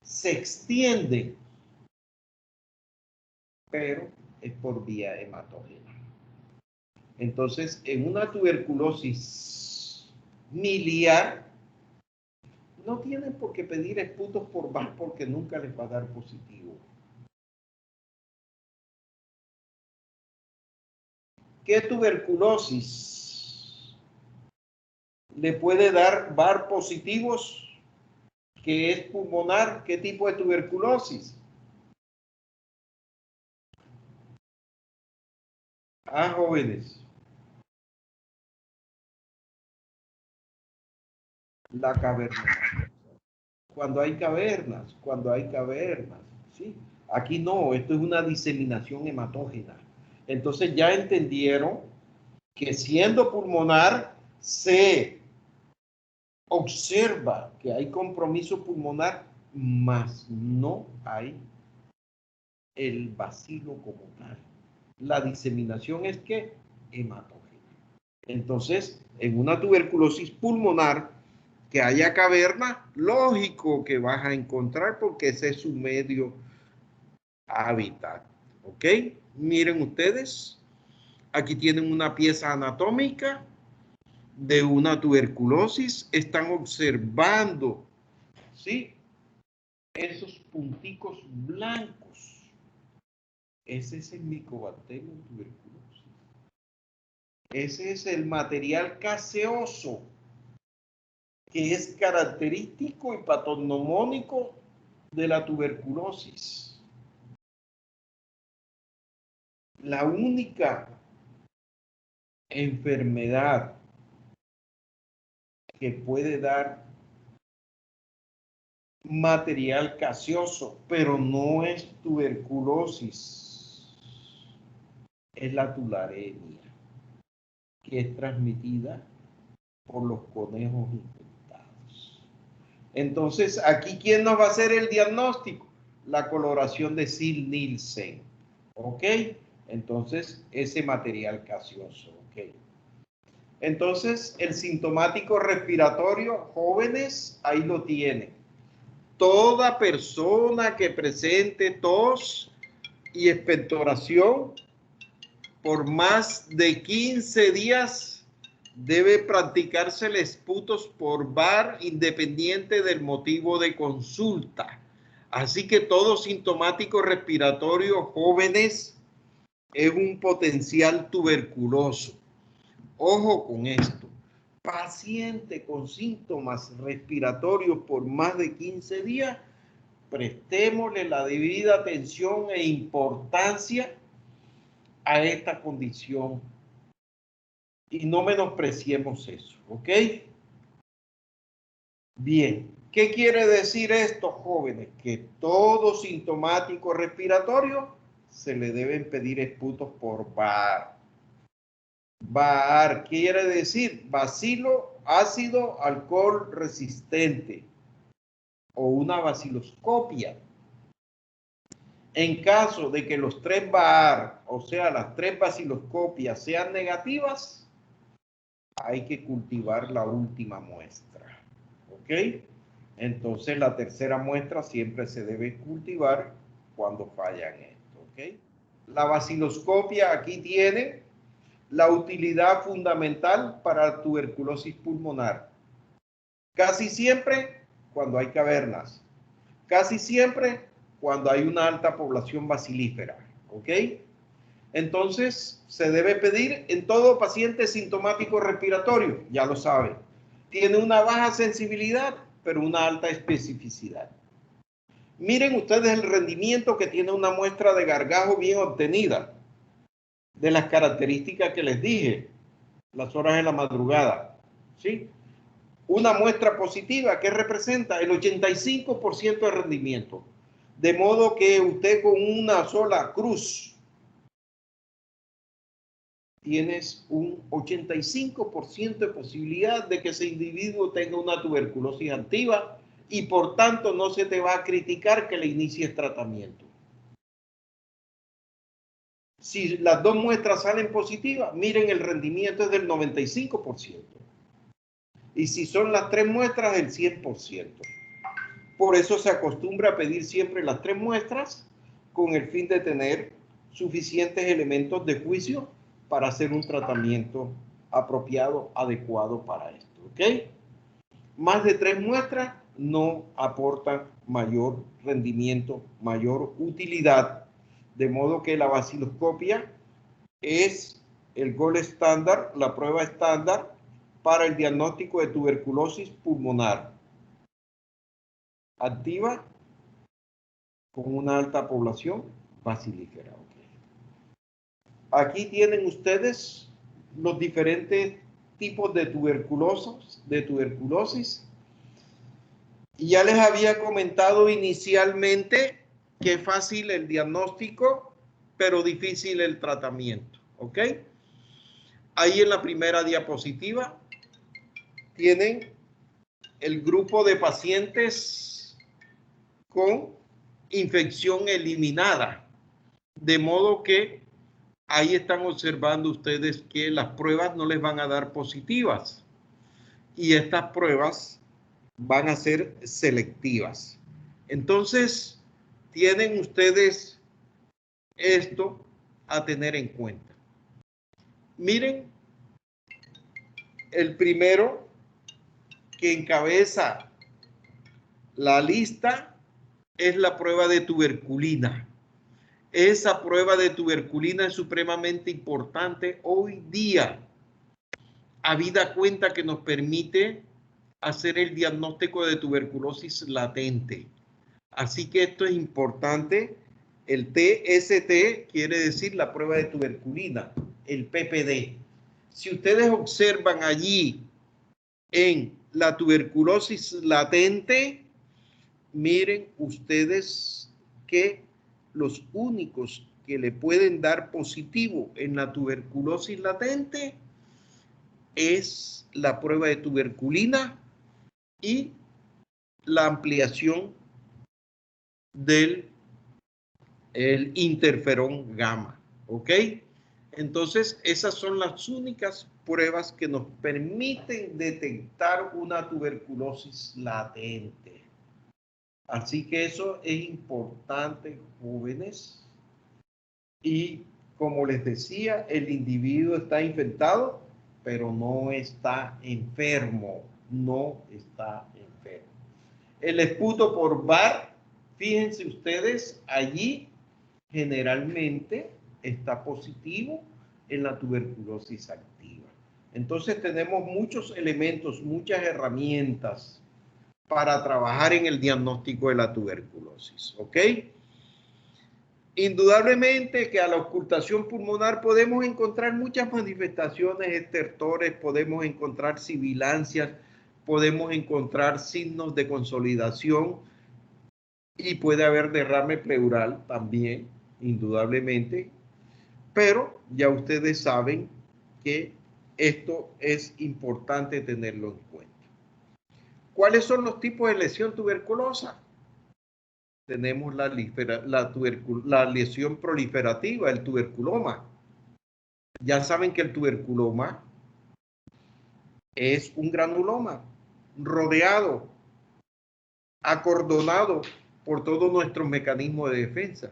se extienden, pero es por vía hematógena. Entonces, en una tuberculosis miliar, no tienen por qué pedir esputos por VAR porque nunca les va a dar positivo. ¿Qué tuberculosis le puede dar VAR positivos? que es pulmonar. ¿Qué tipo de tuberculosis? Ah, jóvenes. La caverna. Cuando hay cavernas, ¿sí? Aquí no, esto es una diseminación hematógena. Entonces ya entendieron que siendo pulmonar se observa que hay compromiso pulmonar, mas no hay el bacilo como tal. La diseminación es que hematógena. Entonces, en una tuberculosis pulmonar que haya caverna, lógico que vas a encontrar porque ese es su medio hábitat. ¿Ok? Miren ustedes, aquí tienen una pieza anatómica de una tuberculosis. Están observando, ¿sí? Esos punticos blancos. Ese es el Mycobacterium tuberculosis. Ese es el material caseoso que es característico y patognomónico de la tuberculosis. La única enfermedad que puede dar material caseoso, pero no es tuberculosis, es la tularemia, que es transmitida por los conejos infectados. Entonces, aquí, ¿quién nos va a hacer el diagnóstico? La coloración de Ziehl-Neelsen. ¿Ok? Entonces, ese material caseoso. ¿Ok? Entonces, el sintomático respiratorio, jóvenes, ahí lo tienen. Toda persona que presente tos y expectoración por más de 15 días debe practicarse el esputos por bar independiente del motivo de consulta. Así que todo sintomático respiratorio, jóvenes, es un potencial tuberculoso. Ojo con esto. Paciente con síntomas respiratorios por más de 15 días, prestémosle la debida atención e importancia a esta condición y no menospreciemos eso, ¿ok? Bien, ¿qué quiere decir esto, jóvenes? Que todo sintomático respiratorio se le deben pedir esputos por bar. Bar quiere decir bacilo ácido alcohol resistente o una baciloscopia. En caso de que los 3 bar, o sea, las 3 baciloscopias sean negativas, hay que cultivar la última muestra. ¿Ok? Entonces la tercera muestra siempre se debe cultivar cuando fallan esto. ¿Ok? La baciloscopia aquí tiene la utilidad fundamental para la tuberculosis pulmonar. Casi siempre cuando hay cavernas. Casi siempre cuando hay una alta población bacilífera. ¿Ok? Entonces, se debe pedir en todo paciente sintomático respiratorio, ya lo saben. Tiene una baja sensibilidad, pero una alta especificidad. Miren ustedes el rendimiento que tiene una muestra de gargajo bien obtenida, de las características que les dije, las horas de la madrugada, ¿sí? Una muestra positiva que representa el 85% de rendimiento. De modo que usted con una sola cruz tienes un 85% de posibilidad de que ese individuo tenga una tuberculosis activa y por tanto no se te va a criticar que le inicies tratamiento. Si las 2 muestras salen positivas, miren el rendimiento es del 95%. Y si son las 3 muestras, del 100%. Por eso se acostumbra a pedir siempre las 3 muestras con el fin de tener suficientes elementos de juicio para hacer un tratamiento apropiado, adecuado para esto. ¿Ok? Más de 3 muestras no aportan mayor rendimiento, mayor utilidad. De modo que la baciloscopia es el gold estándar, la prueba estándar para el diagnóstico de tuberculosis pulmonar. activa con una alta población bacilífera. Aquí tienen ustedes los diferentes tipos de tuberculosis. Y ya les había comentado inicialmente que es fácil el diagnóstico, pero difícil el tratamiento. ¿Ok? Ahí en la primera diapositiva tienen el grupo de pacientes con infección eliminada. De modo que ahí están observando ustedes que las pruebas no les van a dar positivas. Y estas pruebas van a ser selectivas. Entonces, tienen ustedes esto a tener en cuenta. Miren, el primero que encabeza la lista es la prueba de tuberculina. Esa prueba de tuberculina es supremamente importante hoy día, habida cuenta que nos permite hacer el diagnóstico de tuberculosis latente. Así que esto es importante. El TST quiere decir la prueba de tuberculina, el PPD. Si ustedes observan allí en la tuberculosis latente, miren ustedes que los únicos que le pueden dar positivo en la tuberculosis latente es la prueba de tuberculina y la ampliación del interferón gamma. ¿Ok? Entonces, esas son las únicas pruebas que nos permiten detectar una tuberculosis latente. Así que eso es importante, jóvenes. Y como les decía, el individuo está infectado, pero no está enfermo. No está enfermo. El esputo por VAR, fíjense ustedes, allí generalmente está positivo en la tuberculosis activa. Entonces tenemos muchos elementos, muchas herramientas para trabajar en el diagnóstico de la tuberculosis. ¿Ok? Indudablemente que a la ocultación pulmonar podemos encontrar muchas manifestaciones, estertores, podemos encontrar sibilancias, podemos encontrar signos de consolidación y puede haber derrame pleural también, indudablemente, pero ya ustedes saben que esto es importante tenerlo en cuenta. ¿Cuáles son los tipos de lesión tuberculosa? Tenemos la lesión proliferativa, el tuberculoma. Ya saben que el tuberculoma es un granuloma rodeado, acordonado por todos nuestros mecanismos de defensa.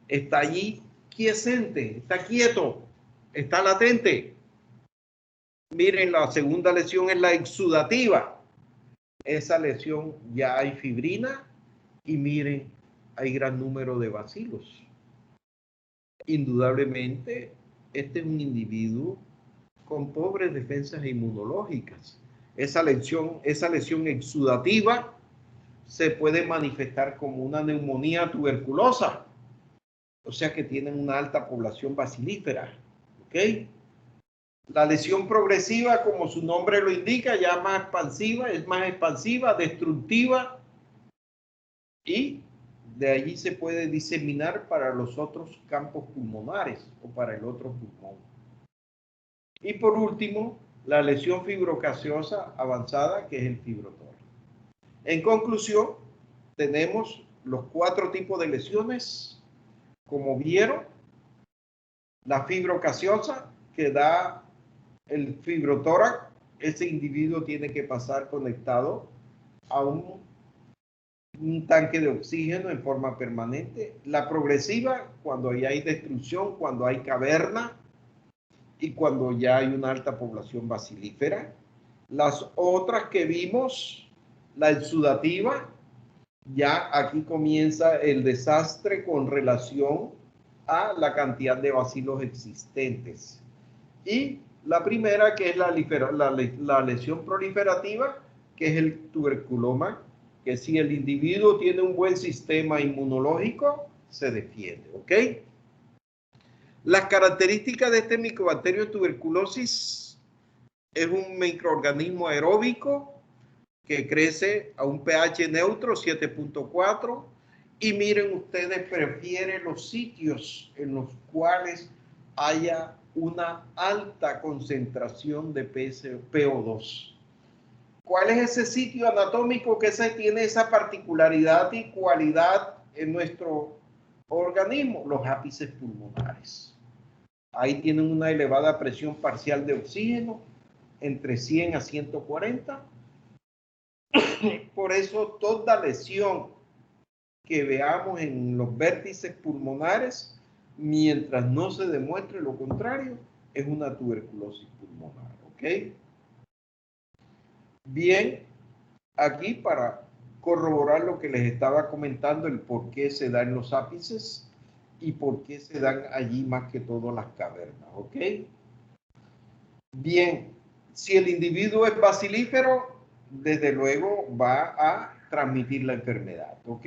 Está allí quiescente, está quieto, está latente. Miren, la segunda lesión es la exudativa. Esa lesión ya hay fibrina y miren, hay gran número de bacilos. Indudablemente, este es un individuo con pobres defensas inmunológicas. Esa lesión exudativa se puede manifestar como una neumonía tuberculosa. O sea que tienen una alta población bacilífera. ¿Ok? La lesión progresiva, como su nombre lo indica, ya es más expansiva, destructiva, y de allí se puede diseminar para los otros campos pulmonares o para el otro pulmón. Y por último, la lesión fibrocaseosa avanzada, que es el fibrotórax. En conclusión, tenemos los 4 tipos de lesiones. Como vieron, la fibrocaseosa, que da el fibrotórax, ese individuo tiene que pasar conectado a un tanque de oxígeno en forma permanente. La progresiva, cuando ya hay destrucción, cuando hay caverna y cuando ya hay una alta población bacilífera. Las otras que vimos, la exudativa, ya aquí comienza el desastre con relación a la cantidad de bacilos existentes. Y la primera, que es la lesión proliferativa, que es el tuberculoma, que si el individuo tiene un buen sistema inmunológico, se defiende, ¿ok? Las características de este micobacterio de tuberculosis es un microorganismo aeróbico que crece a un pH neutro, 7.4, y miren ustedes, prefiere los sitios en los cuales haya una alta concentración de PO2. ¿Cuál es ese sitio anatómico que tiene esa particularidad y cualidad en nuestro organismo? Los ápices pulmonares. Ahí tienen una elevada presión parcial de oxígeno, entre 100 a 140. Por eso toda lesión que veamos en los vértices pulmonares, mientras no se demuestre lo contrario, es una tuberculosis pulmonar, ¿ok? Bien, aquí para corroborar lo que les estaba comentando, el por qué se dan los ápices y por qué se dan allí más que todo las cavernas, ¿ok? Bien, si el individuo es bacilífero, desde luego va a transmitir la enfermedad, ¿ok?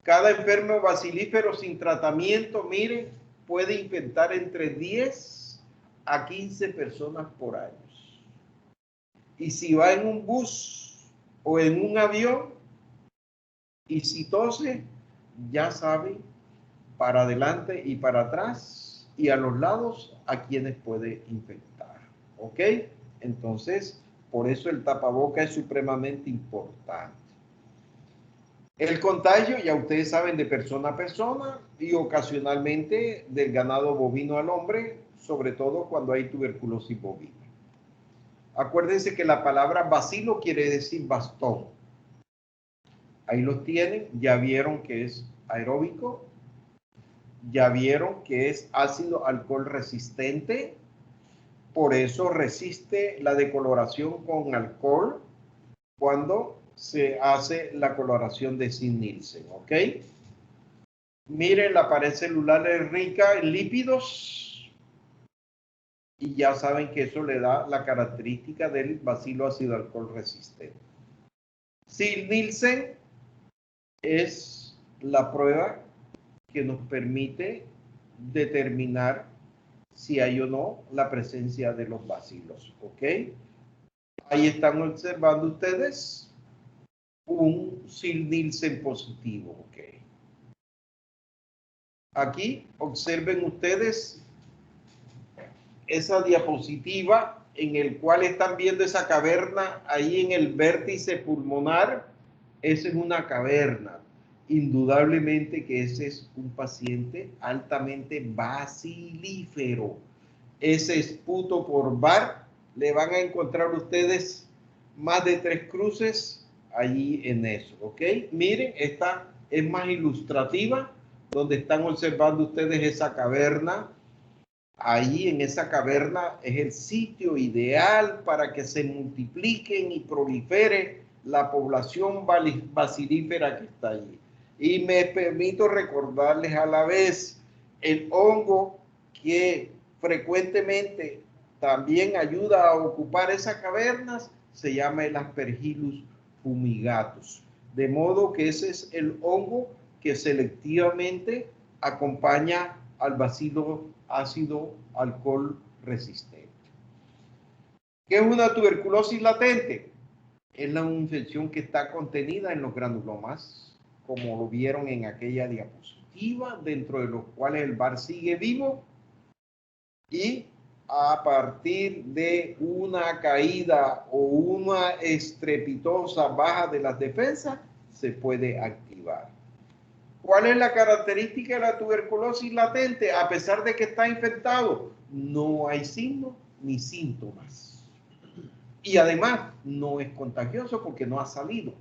Cada enfermo bacilífero sin tratamiento, miren, puede infectar entre 10 a 15 personas por año. Y si va en un bus o en un avión y si tose, ya sabe para adelante y para atrás y a los lados a quienes puede infectar, ¿ok? Entonces, por eso el tapaboca es supremamente importante. El contagio, ya ustedes saben, de persona a persona y ocasionalmente del ganado bovino al hombre, sobre todo cuando hay tuberculosis bovina. Acuérdense que la palabra bacilo quiere decir bastón. Ahí los tienen, ya vieron que es aeróbico, ya vieron que es ácido alcohol resistente, por eso resiste la decoloración con alcohol cuando se hace la coloración de Zinc-Nielsen, ¿ok? Miren, la pared celular es rica en lípidos y ya saben que eso le da la característica del bacilo ácido alcohol resistente. Zinc-Nielsen es la prueba que nos permite determinar si hay o no la presencia de los bacilos, ¿ok? Ahí están observando ustedes un Zinc-Nielsen positivo, ¿ok? Aquí observen ustedes esa diapositiva en el cual están viendo esa caverna ahí en el vértice pulmonar. Esa es una caverna. Indudablemente que ese es un paciente altamente bacilífero. Ese esputo por bar, le van a encontrar ustedes más de 3 cruces allí en eso, ¿ok? Miren, esta es más ilustrativa, donde están observando ustedes esa caverna. Ahí en esa caverna es el sitio ideal para que se multipliquen y prolifere la población bacilífera que está allí. Y me permito recordarles a la vez el hongo que frecuentemente también ayuda a ocupar esas cavernas, se llama el Aspergillus fumigatus. De modo que ese es el hongo que selectivamente acompaña al bacilo ácido alcohol resistente. ¿Qué es una tuberculosis latente? Es la infección que está contenida en los granulomas, como lo vieron en aquella diapositiva, dentro de los cuales el bar sigue vivo y a partir de una caída o una estrepitosa baja de las defensas se puede activar. ¿Cuál es la característica de la tuberculosis latente? A pesar de que está infectado, no hay signos ni síntomas. Y además no es contagioso porque no ha salido.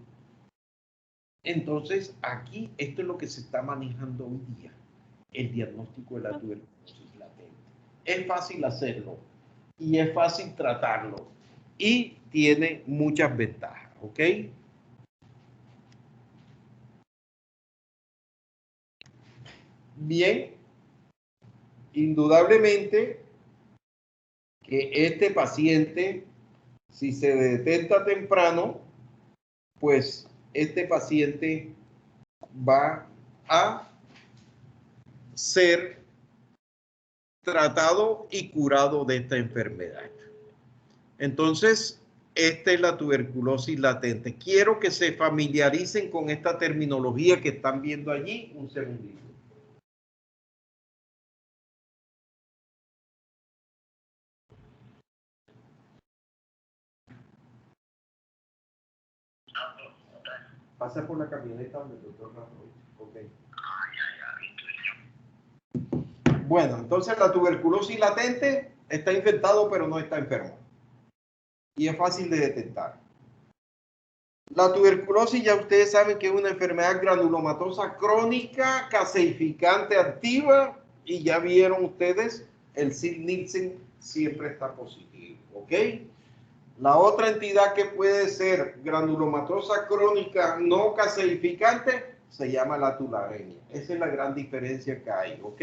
Entonces, aquí esto es lo que se está manejando hoy día, el diagnóstico de la tuberculosis latente. Es fácil hacerlo y es fácil tratarlo y tiene muchas ventajas, ¿ok? Bien, indudablemente que este paciente, si se detecta temprano, pues este paciente va a ser tratado y curado de esta enfermedad. Entonces, esta es la tuberculosis latente. Quiero que se familiaricen con esta terminología que están viendo allí. Un segundito. Pasa por la camioneta donde el doctor Rafael. Okay. Bueno, entonces la tuberculosis latente está infectado pero no está enfermo. Y es fácil de detectar. La tuberculosis ya ustedes saben que es una enfermedad granulomatosa crónica, caseificante activa, y ya vieron ustedes, el Sid-Nielsen siempre está positivo, ¿ok? La otra entidad que puede ser granulomatosa crónica no caseificante se llama la tularemia. Esa es la gran diferencia que hay, ¿ok?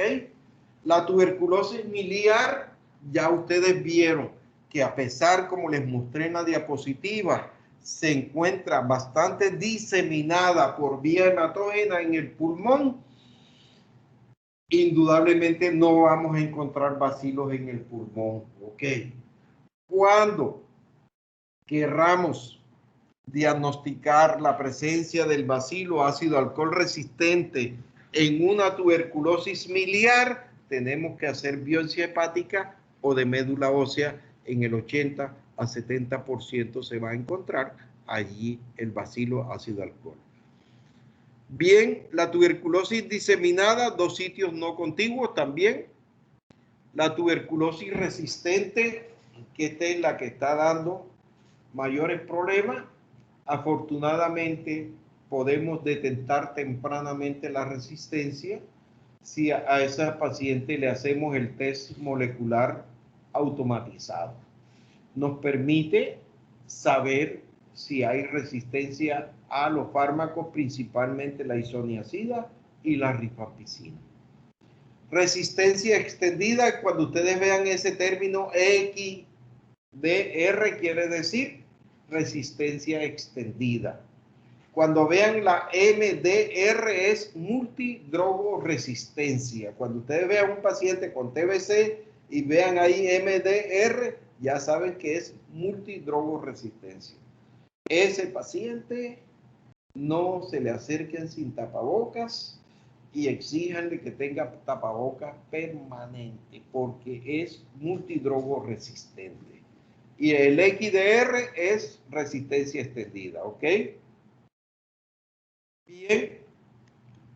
La tuberculosis miliar, ya ustedes vieron que a pesar, como les mostré en la diapositiva, se encuentra bastante diseminada por vía hematógena en el pulmón, indudablemente no vamos a encontrar bacilos en el pulmón, ¿ok? Cuando querramos diagnosticar la presencia del bacilo ácido alcohol resistente en una tuberculosis miliar, tenemos que hacer biopsia hepática o de médula ósea. En el 80 a 70% se va a encontrar allí el bacilo ácido alcohol. Bien, la tuberculosis diseminada, dos sitios no contiguos también. La tuberculosis resistente, que esta es la que está dando mayores problemas. Afortunadamente podemos detectar tempranamente la resistencia si a esa paciente le hacemos el test molecular automatizado. Nos permite saber si hay resistencia a los fármacos, principalmente la isoniazida y la rifampicina. Resistencia extendida, cuando ustedes vean ese término XDR, quiere decir resistencia extendida. Cuando vean la MDR es multidrogoresistencia. Cuando ustedes vean un paciente con TBC y vean ahí MDR, ya saben que es multidrogoresistencia. Ese paciente no se le acerquen sin tapabocas y exíjanle que tenga tapabocas permanente porque es multidrogoresistente. Y el XDR es resistencia extendida, ¿ok? Bien,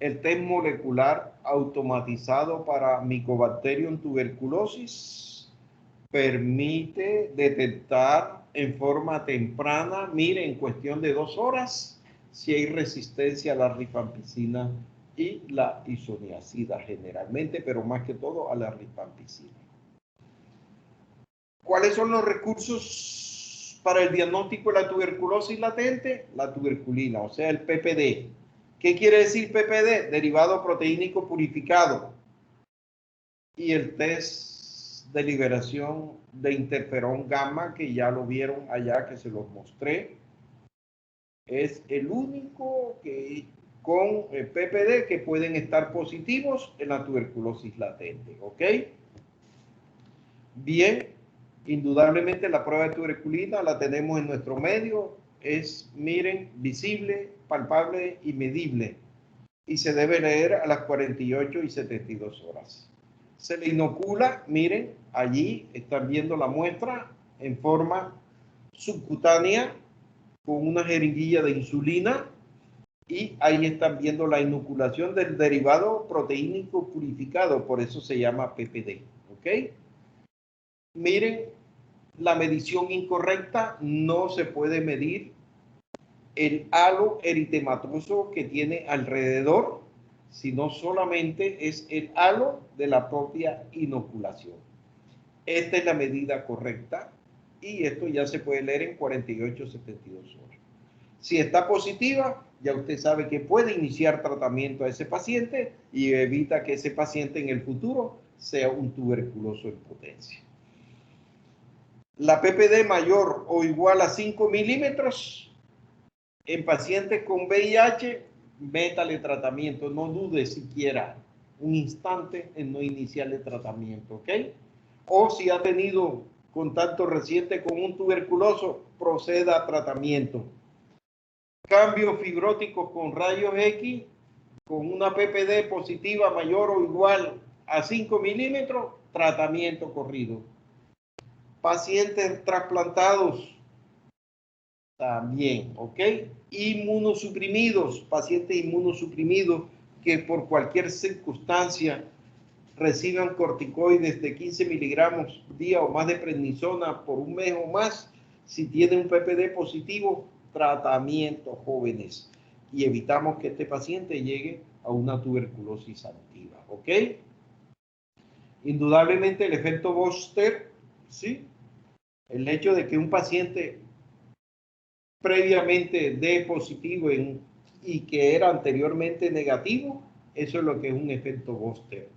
el test molecular automatizado para Mycobacterium tuberculosis permite detectar en forma temprana, mire, en cuestión de 2 horas, si hay resistencia a la rifampicina y la isoniazida generalmente, pero más que todo a la rifampicina. ¿Cuáles son los recursos para el diagnóstico de la tuberculosis latente? La tuberculina, o sea, el PPD. ¿Qué quiere decir PPD? Derivado proteínico purificado. Y el test de liberación de interferón gamma, que ya lo vieron allá, que se los mostré, es el único que con PPD que pueden estar positivos en la tuberculosis latente, ¿ok? Bien, indudablemente la prueba de tuberculina la tenemos en nuestro medio, es, miren, visible, palpable y medible, y se debe leer a las 48 y 72 horas. Se le inocula, miren, allí están viendo la muestra en forma subcutánea con una jeringuilla de insulina y ahí están viendo la inoculación del derivado proteínico purificado, por eso se llama PPD, ¿ok? Miren, la medición incorrecta, no se puede medir el halo eritematoso que tiene alrededor, sino solamente es el halo de la propia inoculación. Esta es la medida correcta y esto ya se puede leer en 48 72 horas. Si está positiva, ya usted sabe que puede iniciar tratamiento a ese paciente y evita que ese paciente en el futuro sea un tuberculoso en potencia. La PPD mayor o igual a 5 milímetros En pacientes con VIH, métale tratamiento, no dude siquiera un instante en no iniciarle tratamiento, ¿ok? O si ha tenido contacto reciente con un tuberculoso, proceda a tratamiento. Cambios fibróticos con rayos X, con una PPD positiva mayor o igual a 5 milímetros, tratamiento corrido. Pacientes trasplantados, también, ¿ok? Inmunosuprimidos, pacientes inmunosuprimidos que por cualquier circunstancia reciban corticoides de 15 miligramos día o más de prednisona por un mes o más, si tienen un PPD positivo, tratamiento, jóvenes. Y evitamos que este paciente llegue a una tuberculosis activa, ¿ok? Indudablemente el efecto Booster, ¿sí? El hecho de que un paciente previamente dé positivo y que era anteriormente negativo, eso es lo que es un efecto Booster.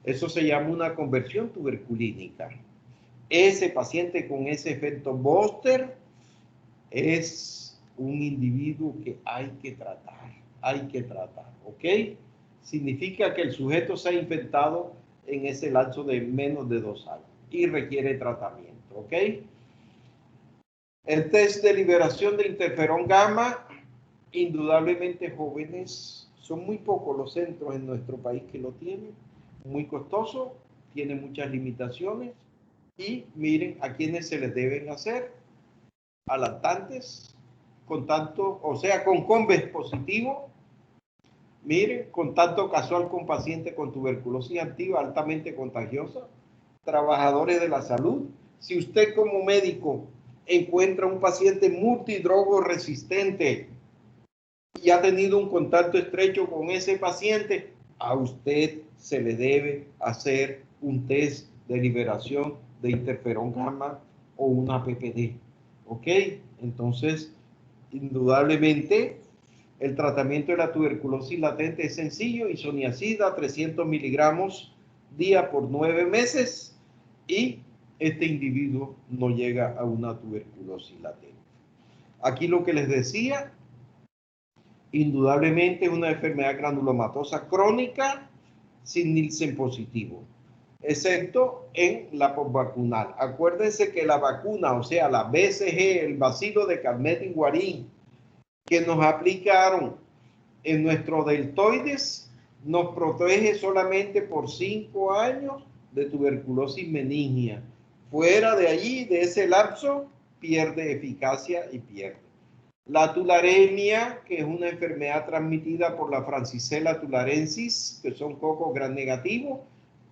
Eso se llama una conversión tuberculínica. Ese paciente con ese efecto Booster es un individuo que hay que tratar, ¿ok? Significa que el sujeto se ha infectado en ese lapso de menos de 2 años y requiere tratamiento, ¿ok? El test de liberación de interferón gamma, indudablemente jóvenes, son muy pocos los centros en nuestro país que lo tienen, muy costoso, tiene muchas limitaciones y miren a quienes se les deben hacer, a lactantes, con tanto, o sea, con CONVES positivo, miren, contacto casual con pacientes con tuberculosis activa altamente contagiosa, trabajadores de la salud. Si usted como médico encuentra un paciente multidrogo resistente y ha tenido un contacto estrecho con ese paciente, a usted se le debe hacer un test de liberación de interferón gamma o una PPD. ¿Ok? Entonces, indudablemente, el tratamiento de la tuberculosis latente es sencillo, isoniazida, 300 miligramos día por 9 meses y este individuo no llega a una tuberculosis latente. Aquí lo que les decía, indudablemente es una enfermedad granulomatosa crónica sin Nielsen positivo, excepto en la postvacunal. Acuérdense que la vacuna, o sea, la BCG, el bacilo de Calmette y Guarín, que nos aplicaron en nuestros deltoides, nos protege solamente por 5 años de tuberculosis meningia. Fuera de allí, de ese lapso, pierde eficacia y pierde. La tularemia, que es una enfermedad transmitida por la Francisella tularensis, que son cocos gram negativos,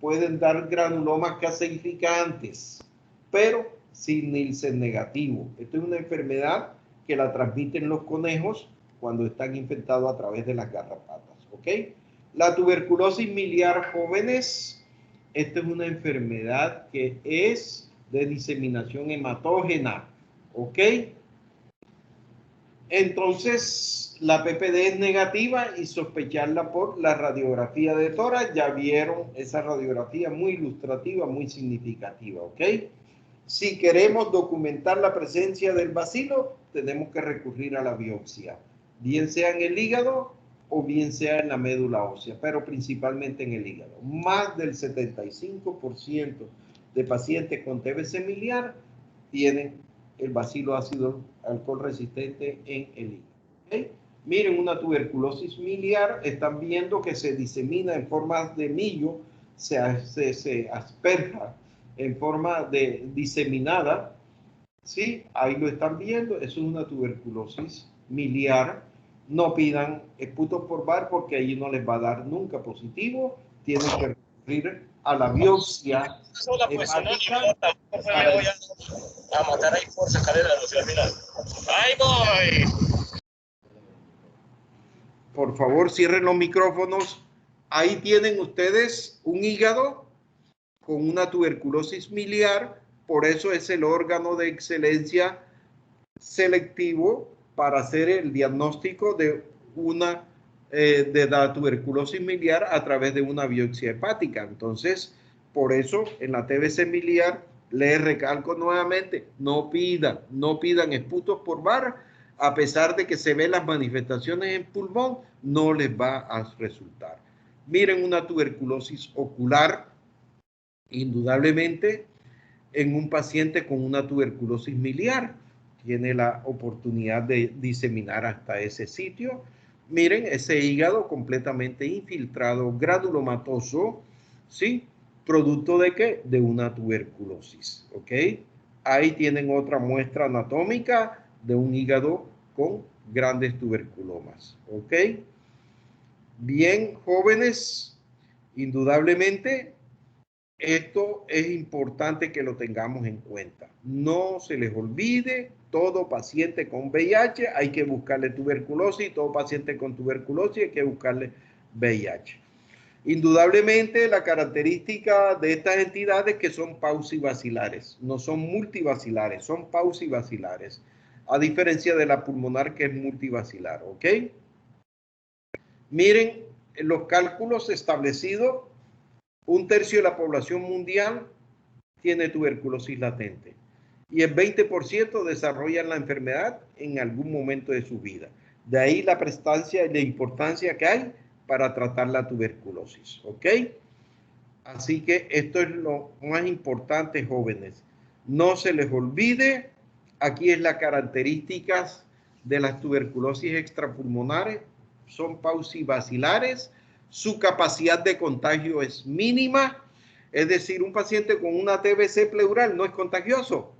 pueden dar granulomas calcificantes, pero sin Nielsen negativo. Esto es una enfermedad que la transmiten los conejos cuando están infectados a través de las garrapatas, ¿ok? La tuberculosis miliar jóvenes, esta es una enfermedad que es de diseminación hematógena, ¿ok? Entonces, la PPD es negativa y sospecharla por la radiografía de tórax. Ya vieron esa radiografía muy ilustrativa, muy significativa, ¿ok? Si queremos documentar la presencia del bacilo, tenemos que recurrir a la biopsia, bien sea en el hígado o bien sea en la médula ósea, pero principalmente en el hígado. Más del 75% de pacientes con TBC miliar tienen el bacilo ácido alcohol resistente en el hígado. ¿Okay? Miren, una tuberculosis miliar, están viendo que se disemina en forma de millo, se asperja en forma de diseminada, ¿sí? Ahí lo están viendo, eso es una tuberculosis miliar. No pidan esputos por bar porque allí no les va a dar nunca positivo, tienen que recurrir a la biopsia hepática. Me voy a matar ahí por esa escalera al final. ¡Ahí voy! Por favor, cierren los micrófonos. Ahí tienen ustedes un hígado con una tuberculosis miliar, por eso es el órgano de excelencia selectivo para hacer el diagnóstico de la tuberculosis miliar a través de una biopsia hepática. Entonces, por eso en la TBC miliar les recalco nuevamente, no pidan esputos por bar a pesar de que se ven las manifestaciones en pulmón, no les va a resultar. Miren una tuberculosis ocular, indudablemente, en un paciente con una tuberculosis miliar, tiene la oportunidad de diseminar hasta ese sitio. Miren ese hígado completamente infiltrado, granulomatoso, ¿sí? ¿Producto de qué? De una tuberculosis, ¿ok? Ahí tienen otra muestra anatómica de un hígado con grandes tuberculomas, ¿ok? Bien, jóvenes, indudablemente, esto es importante que lo tengamos en cuenta. No se les olvide, todo paciente con VIH hay que buscarle tuberculosis, todo paciente con tuberculosis hay que buscarle VIH. Indudablemente, la característica de estas entidades es que son pausivacilares, no son multivacilares, son pausivacilares, a diferencia de la pulmonar que es multivacilar, ¿ok? Miren los cálculos establecidos. Un tercio de la población mundial tiene tuberculosis latente y el 20% desarrollan la enfermedad en algún momento de su vida. De ahí la prestancia y la importancia que hay para tratar la tuberculosis, ¿ok? Así que esto es lo más importante, jóvenes. No se les olvide, aquí es las características de las tuberculosis extrapulmonares, son pausivacilares, su capacidad de contagio es mínima, es decir, un paciente con una TBC pleural no es contagioso.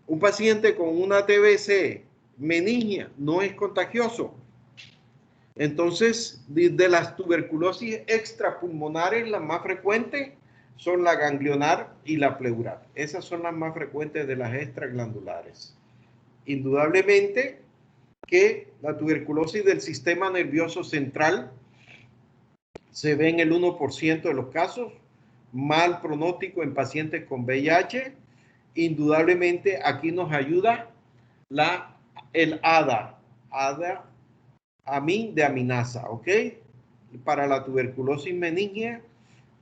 Un paciente con una TBC meningia no es contagioso. Entonces, de las tuberculosis extrapulmonares, las más frecuentes son la ganglionar y la pleural. Esas son las más frecuentes de las extraglandulares. Indudablemente que la tuberculosis del sistema nervioso central se ve en el 1% de los casos, mal pronóstico en pacientes con VIH. Indudablemente aquí nos ayuda el ADA, amin de aminasa, ¿ok? Para la tuberculosis meningia,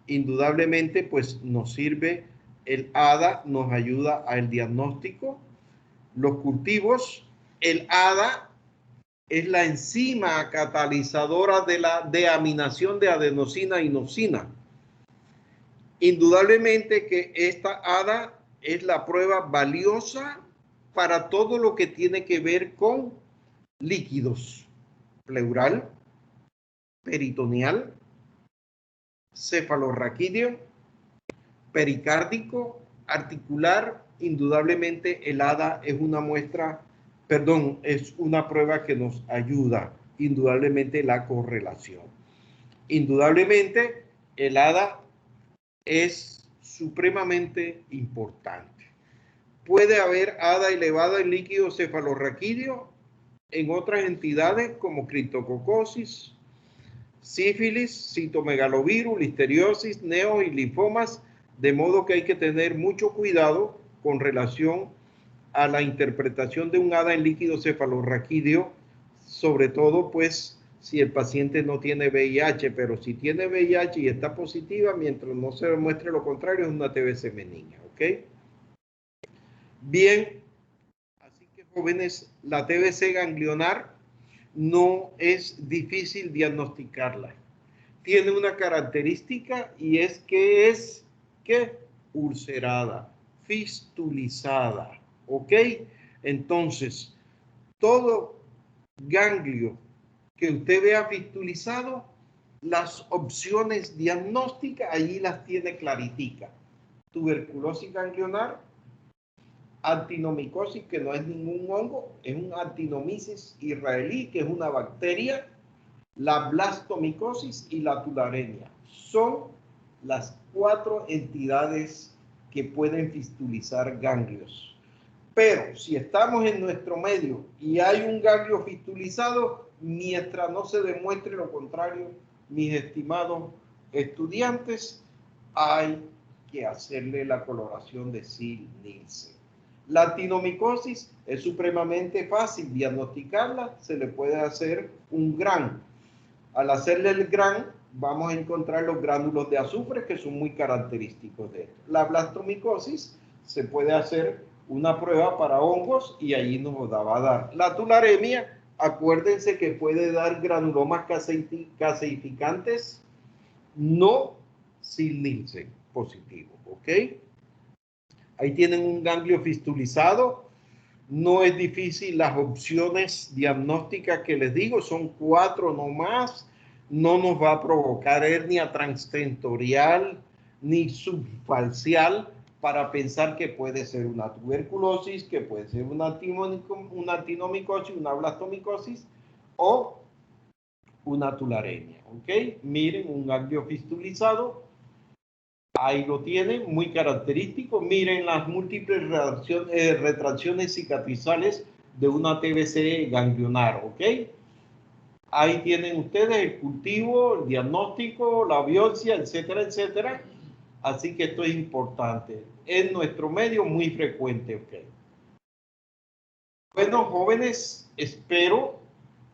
indudablemente pues nos sirve el ADA, nos ayuda al diagnóstico. Los cultivos, el ADA es la enzima catalizadora de la deaminación de adenosina e inosina. Indudablemente que esta ADA es la prueba valiosa para todo lo que tiene que ver con líquidos, pleural, peritoneal, cefalorraquídeo, pericárdico, articular. Indudablemente el ADA es una muestra, perdón, es una prueba que nos ayuda, indudablemente la correlación. Indudablemente el ADA es supremamente importante. Puede haber ADA elevada en líquido cefalorraquídeo en otras entidades como criptococosis, sífilis, citomegalovirus, listeriosis, neo y linfomas, de modo que hay que tener mucho cuidado con relación a la interpretación de un ADA en líquido cefalorraquídeo, sobre todo pues si el paciente no tiene VIH, pero si tiene VIH y está positiva, mientras no se demuestre lo contrario, es una TBC meningia, ¿ok? Bien, así que jóvenes, la TBC ganglionar no es difícil diagnosticarla. Tiene una característica y es que es ulcerada, fistulizada, ¿ok? Entonces, todo ganglio que usted vea fistulizado, las opciones diagnósticas allí las tiene claritica. Tuberculosis ganglionar, actinomicosis, que no es ningún hongo, es un actinomisis israelí, que es una bacteria, la blastomicosis y la tularemia. Son las 4 entidades que pueden fistulizar ganglios. Pero si estamos en nuestro medio y hay un ganglio fistulizado, mientras no se demuestre lo contrario, mis estimados estudiantes, hay que hacerle la coloración de Sil-Nielsen. La actinomicosis es supremamente fácil diagnosticarla, se le puede hacer un GRAN. Al hacerle el GRAN, vamos a encontrar los gránulos de azufre que son muy característicos de esto. La blastomicosis se puede hacer una prueba para hongos y allí nos va a dar. La tularemia, acuérdense que puede dar granulomas caseificantes no sin Nielsen positivo, ¿ok? Ahí tienen un ganglio fistulizado. No es difícil, las opciones diagnósticas que les digo son 4 nomás. No nos va a provocar hernia transtentorial ni subfalcial para pensar que puede ser una tuberculosis, que puede ser una tinomicosis, una blastomicosis o una tularemia. ¿Ok? Miren, un ganglio fistulizado. Ahí lo tienen, muy característico. Miren las múltiples retracciones cicatrizales de una TBC ganglionar, ¿ok? Ahí tienen ustedes el cultivo, el diagnóstico, la biopsia, etcétera, etcétera. Así que esto es importante. En nuestro medio muy frecuente, ¿ok? Bueno, jóvenes, espero.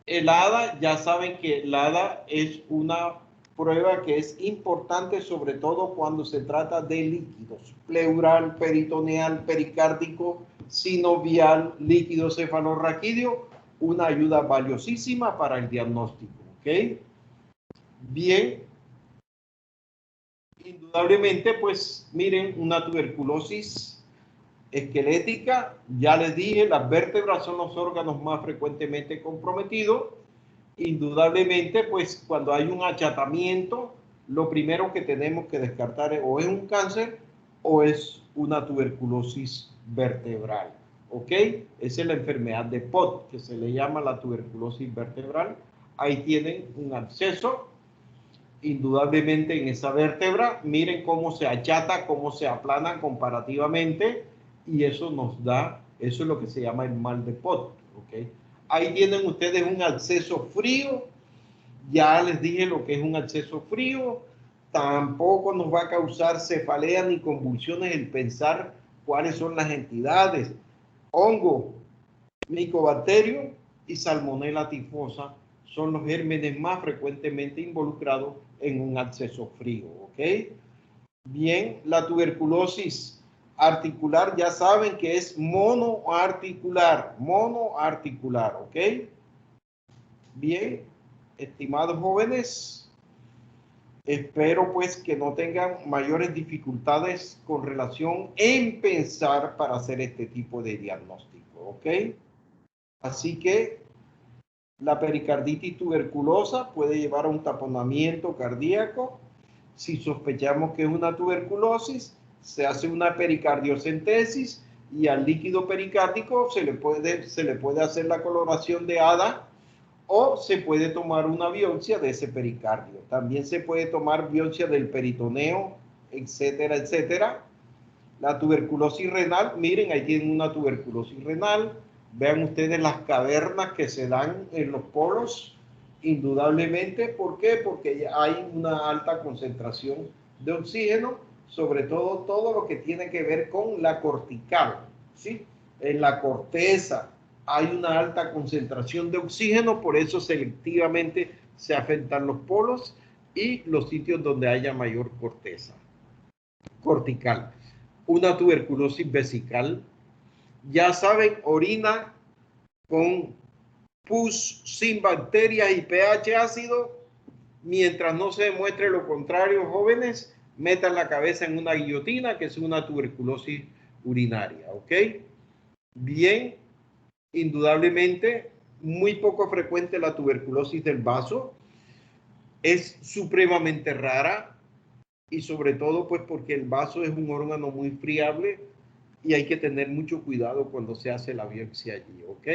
El ADA, ya saben que el ADA es una prueba que es importante, sobre todo cuando se trata de líquidos, pleural, peritoneal, pericárdico, sinovial, líquido cefalorraquídeo, una ayuda valiosísima para el diagnóstico, ¿ok? Bien, indudablemente, pues miren, una tuberculosis esquelética, ya les dije, las vértebras son los órganos más frecuentemente comprometidos. Indudablemente, pues cuando hay un achatamiento, lo primero que tenemos que descartar es o es un cáncer o es una tuberculosis vertebral. ¿Ok? Esa es la enfermedad de Pott, que se le llama la tuberculosis vertebral. Ahí tienen un absceso, indudablemente en esa vértebra. Miren cómo se achata, cómo se aplana comparativamente, y eso nos da, eso es lo que se llama el mal de Pott. ¿Ok? Ahí tienen ustedes un absceso frío. Ya les dije lo que es un absceso frío. Tampoco nos va a causar cefalea ni convulsiones el pensar cuáles son las entidades. Hongo, micobacterio y salmonella tifosa son los gérmenes más frecuentemente involucrados en un absceso frío. ¿Ok? Bien, la tuberculosis articular ya saben que es monoarticular, ¿ok? Bien, estimados jóvenes, espero pues que no tengan mayores dificultades con relación en pensar para hacer este tipo de diagnóstico, ¿ok? Así que la pericarditis tuberculosa puede llevar a un taponamiento cardíaco. Si sospechamos que es una tuberculosis, se hace una pericardiocentesis y al líquido pericárdico se le puede hacer la coloración de ADA o se puede tomar una biopsia de ese pericardio. También se puede tomar biopsia del peritoneo, etcétera, etcétera. La tuberculosis renal, miren, ahí tienen una tuberculosis renal. Vean ustedes las cavernas que se dan en los polos, indudablemente. ¿Por qué? Porque hay una alta concentración de oxígeno, sobre todo lo que tiene que ver con la cortical, ¿sí? En la corteza hay una alta concentración de oxígeno, por eso selectivamente se afectan los polos y los sitios donde haya mayor corteza cortical. Una tuberculosis vesical, ya saben, orina con pus sin bacterias y pH ácido. Mientras no se demuestre lo contrario, jóvenes, metan la cabeza en una guillotina, que es una tuberculosis urinaria, ¿ok? Bien, indudablemente, muy poco frecuente la tuberculosis del vaso, es supremamente rara y sobre todo pues porque el vaso es un órgano muy friable y hay que tener mucho cuidado cuando se hace la biopsia allí, ¿ok?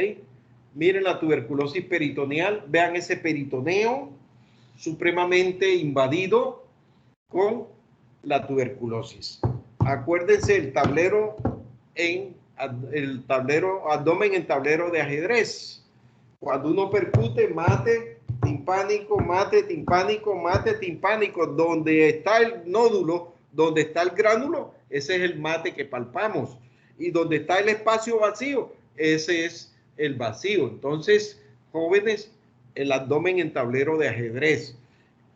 Miren la tuberculosis peritoneal, vean ese peritoneo supremamente invadido con la tuberculosis. Acuérdense el tablero abdomen en tablero de ajedrez. Cuando uno percute, mate, timpánico, mate, timpánico, mate, timpánico. Donde está el nódulo, donde está el gránulo, ese es el mate que palpamos. Y donde está el espacio vacío, ese es el vacío. Entonces, jóvenes, el abdomen en tablero de ajedrez.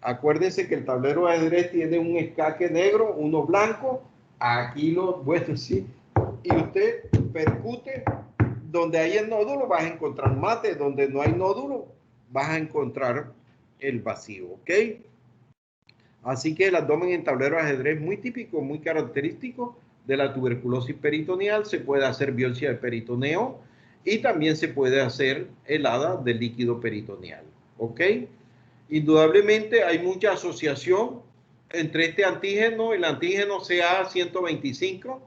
Acuérdense que el tablero de ajedrez tiene un escaque negro, uno blanco. Aquí bueno, sí, y usted percute donde hay el nódulo, vas a encontrar mate, donde no hay nódulo, vas a encontrar el vacío, ¿ok? Así que el abdomen en tablero de ajedrez es muy típico, muy característico de la tuberculosis peritoneal. Se puede hacer biopsia de peritoneo y también se puede hacer helada del líquido peritoneal, ¿ok? Indudablemente hay mucha asociación entre este antígeno, el antígeno CA125,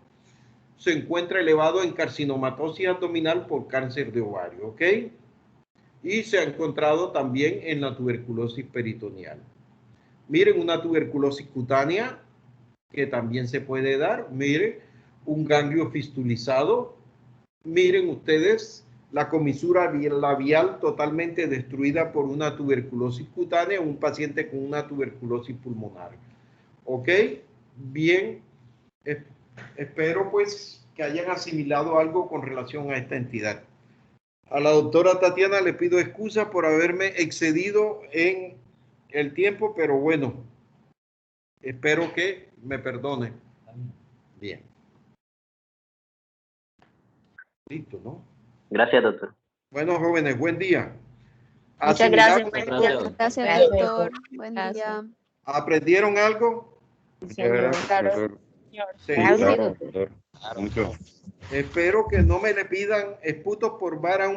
se encuentra elevado en carcinomatosis abdominal por cáncer de ovario, ¿ok? Y se ha encontrado también en la tuberculosis peritoneal. Miren, una tuberculosis cutánea que también se puede dar. Miren, un ganglio fistulizado. Miren ustedes la comisura labial totalmente destruida por una tuberculosis cutánea, un paciente con una tuberculosis pulmonar. ¿Ok? Bien, espero pues que hayan asimilado algo con relación a esta entidad. A la doctora Tatiana le pido excusas por haberme excedido en el tiempo, pero bueno, espero que me perdone. Bien. Listo, ¿no? Gracias, doctor. Bueno, jóvenes, buen día. Muchas gracias. ¿Asimilaron? Gracias, doctor. Buen día. ¿Aprendieron algo? Señor. Doctor. Sí. Claro, doctor. Mucho. Espero que no me le pidan esputos por vara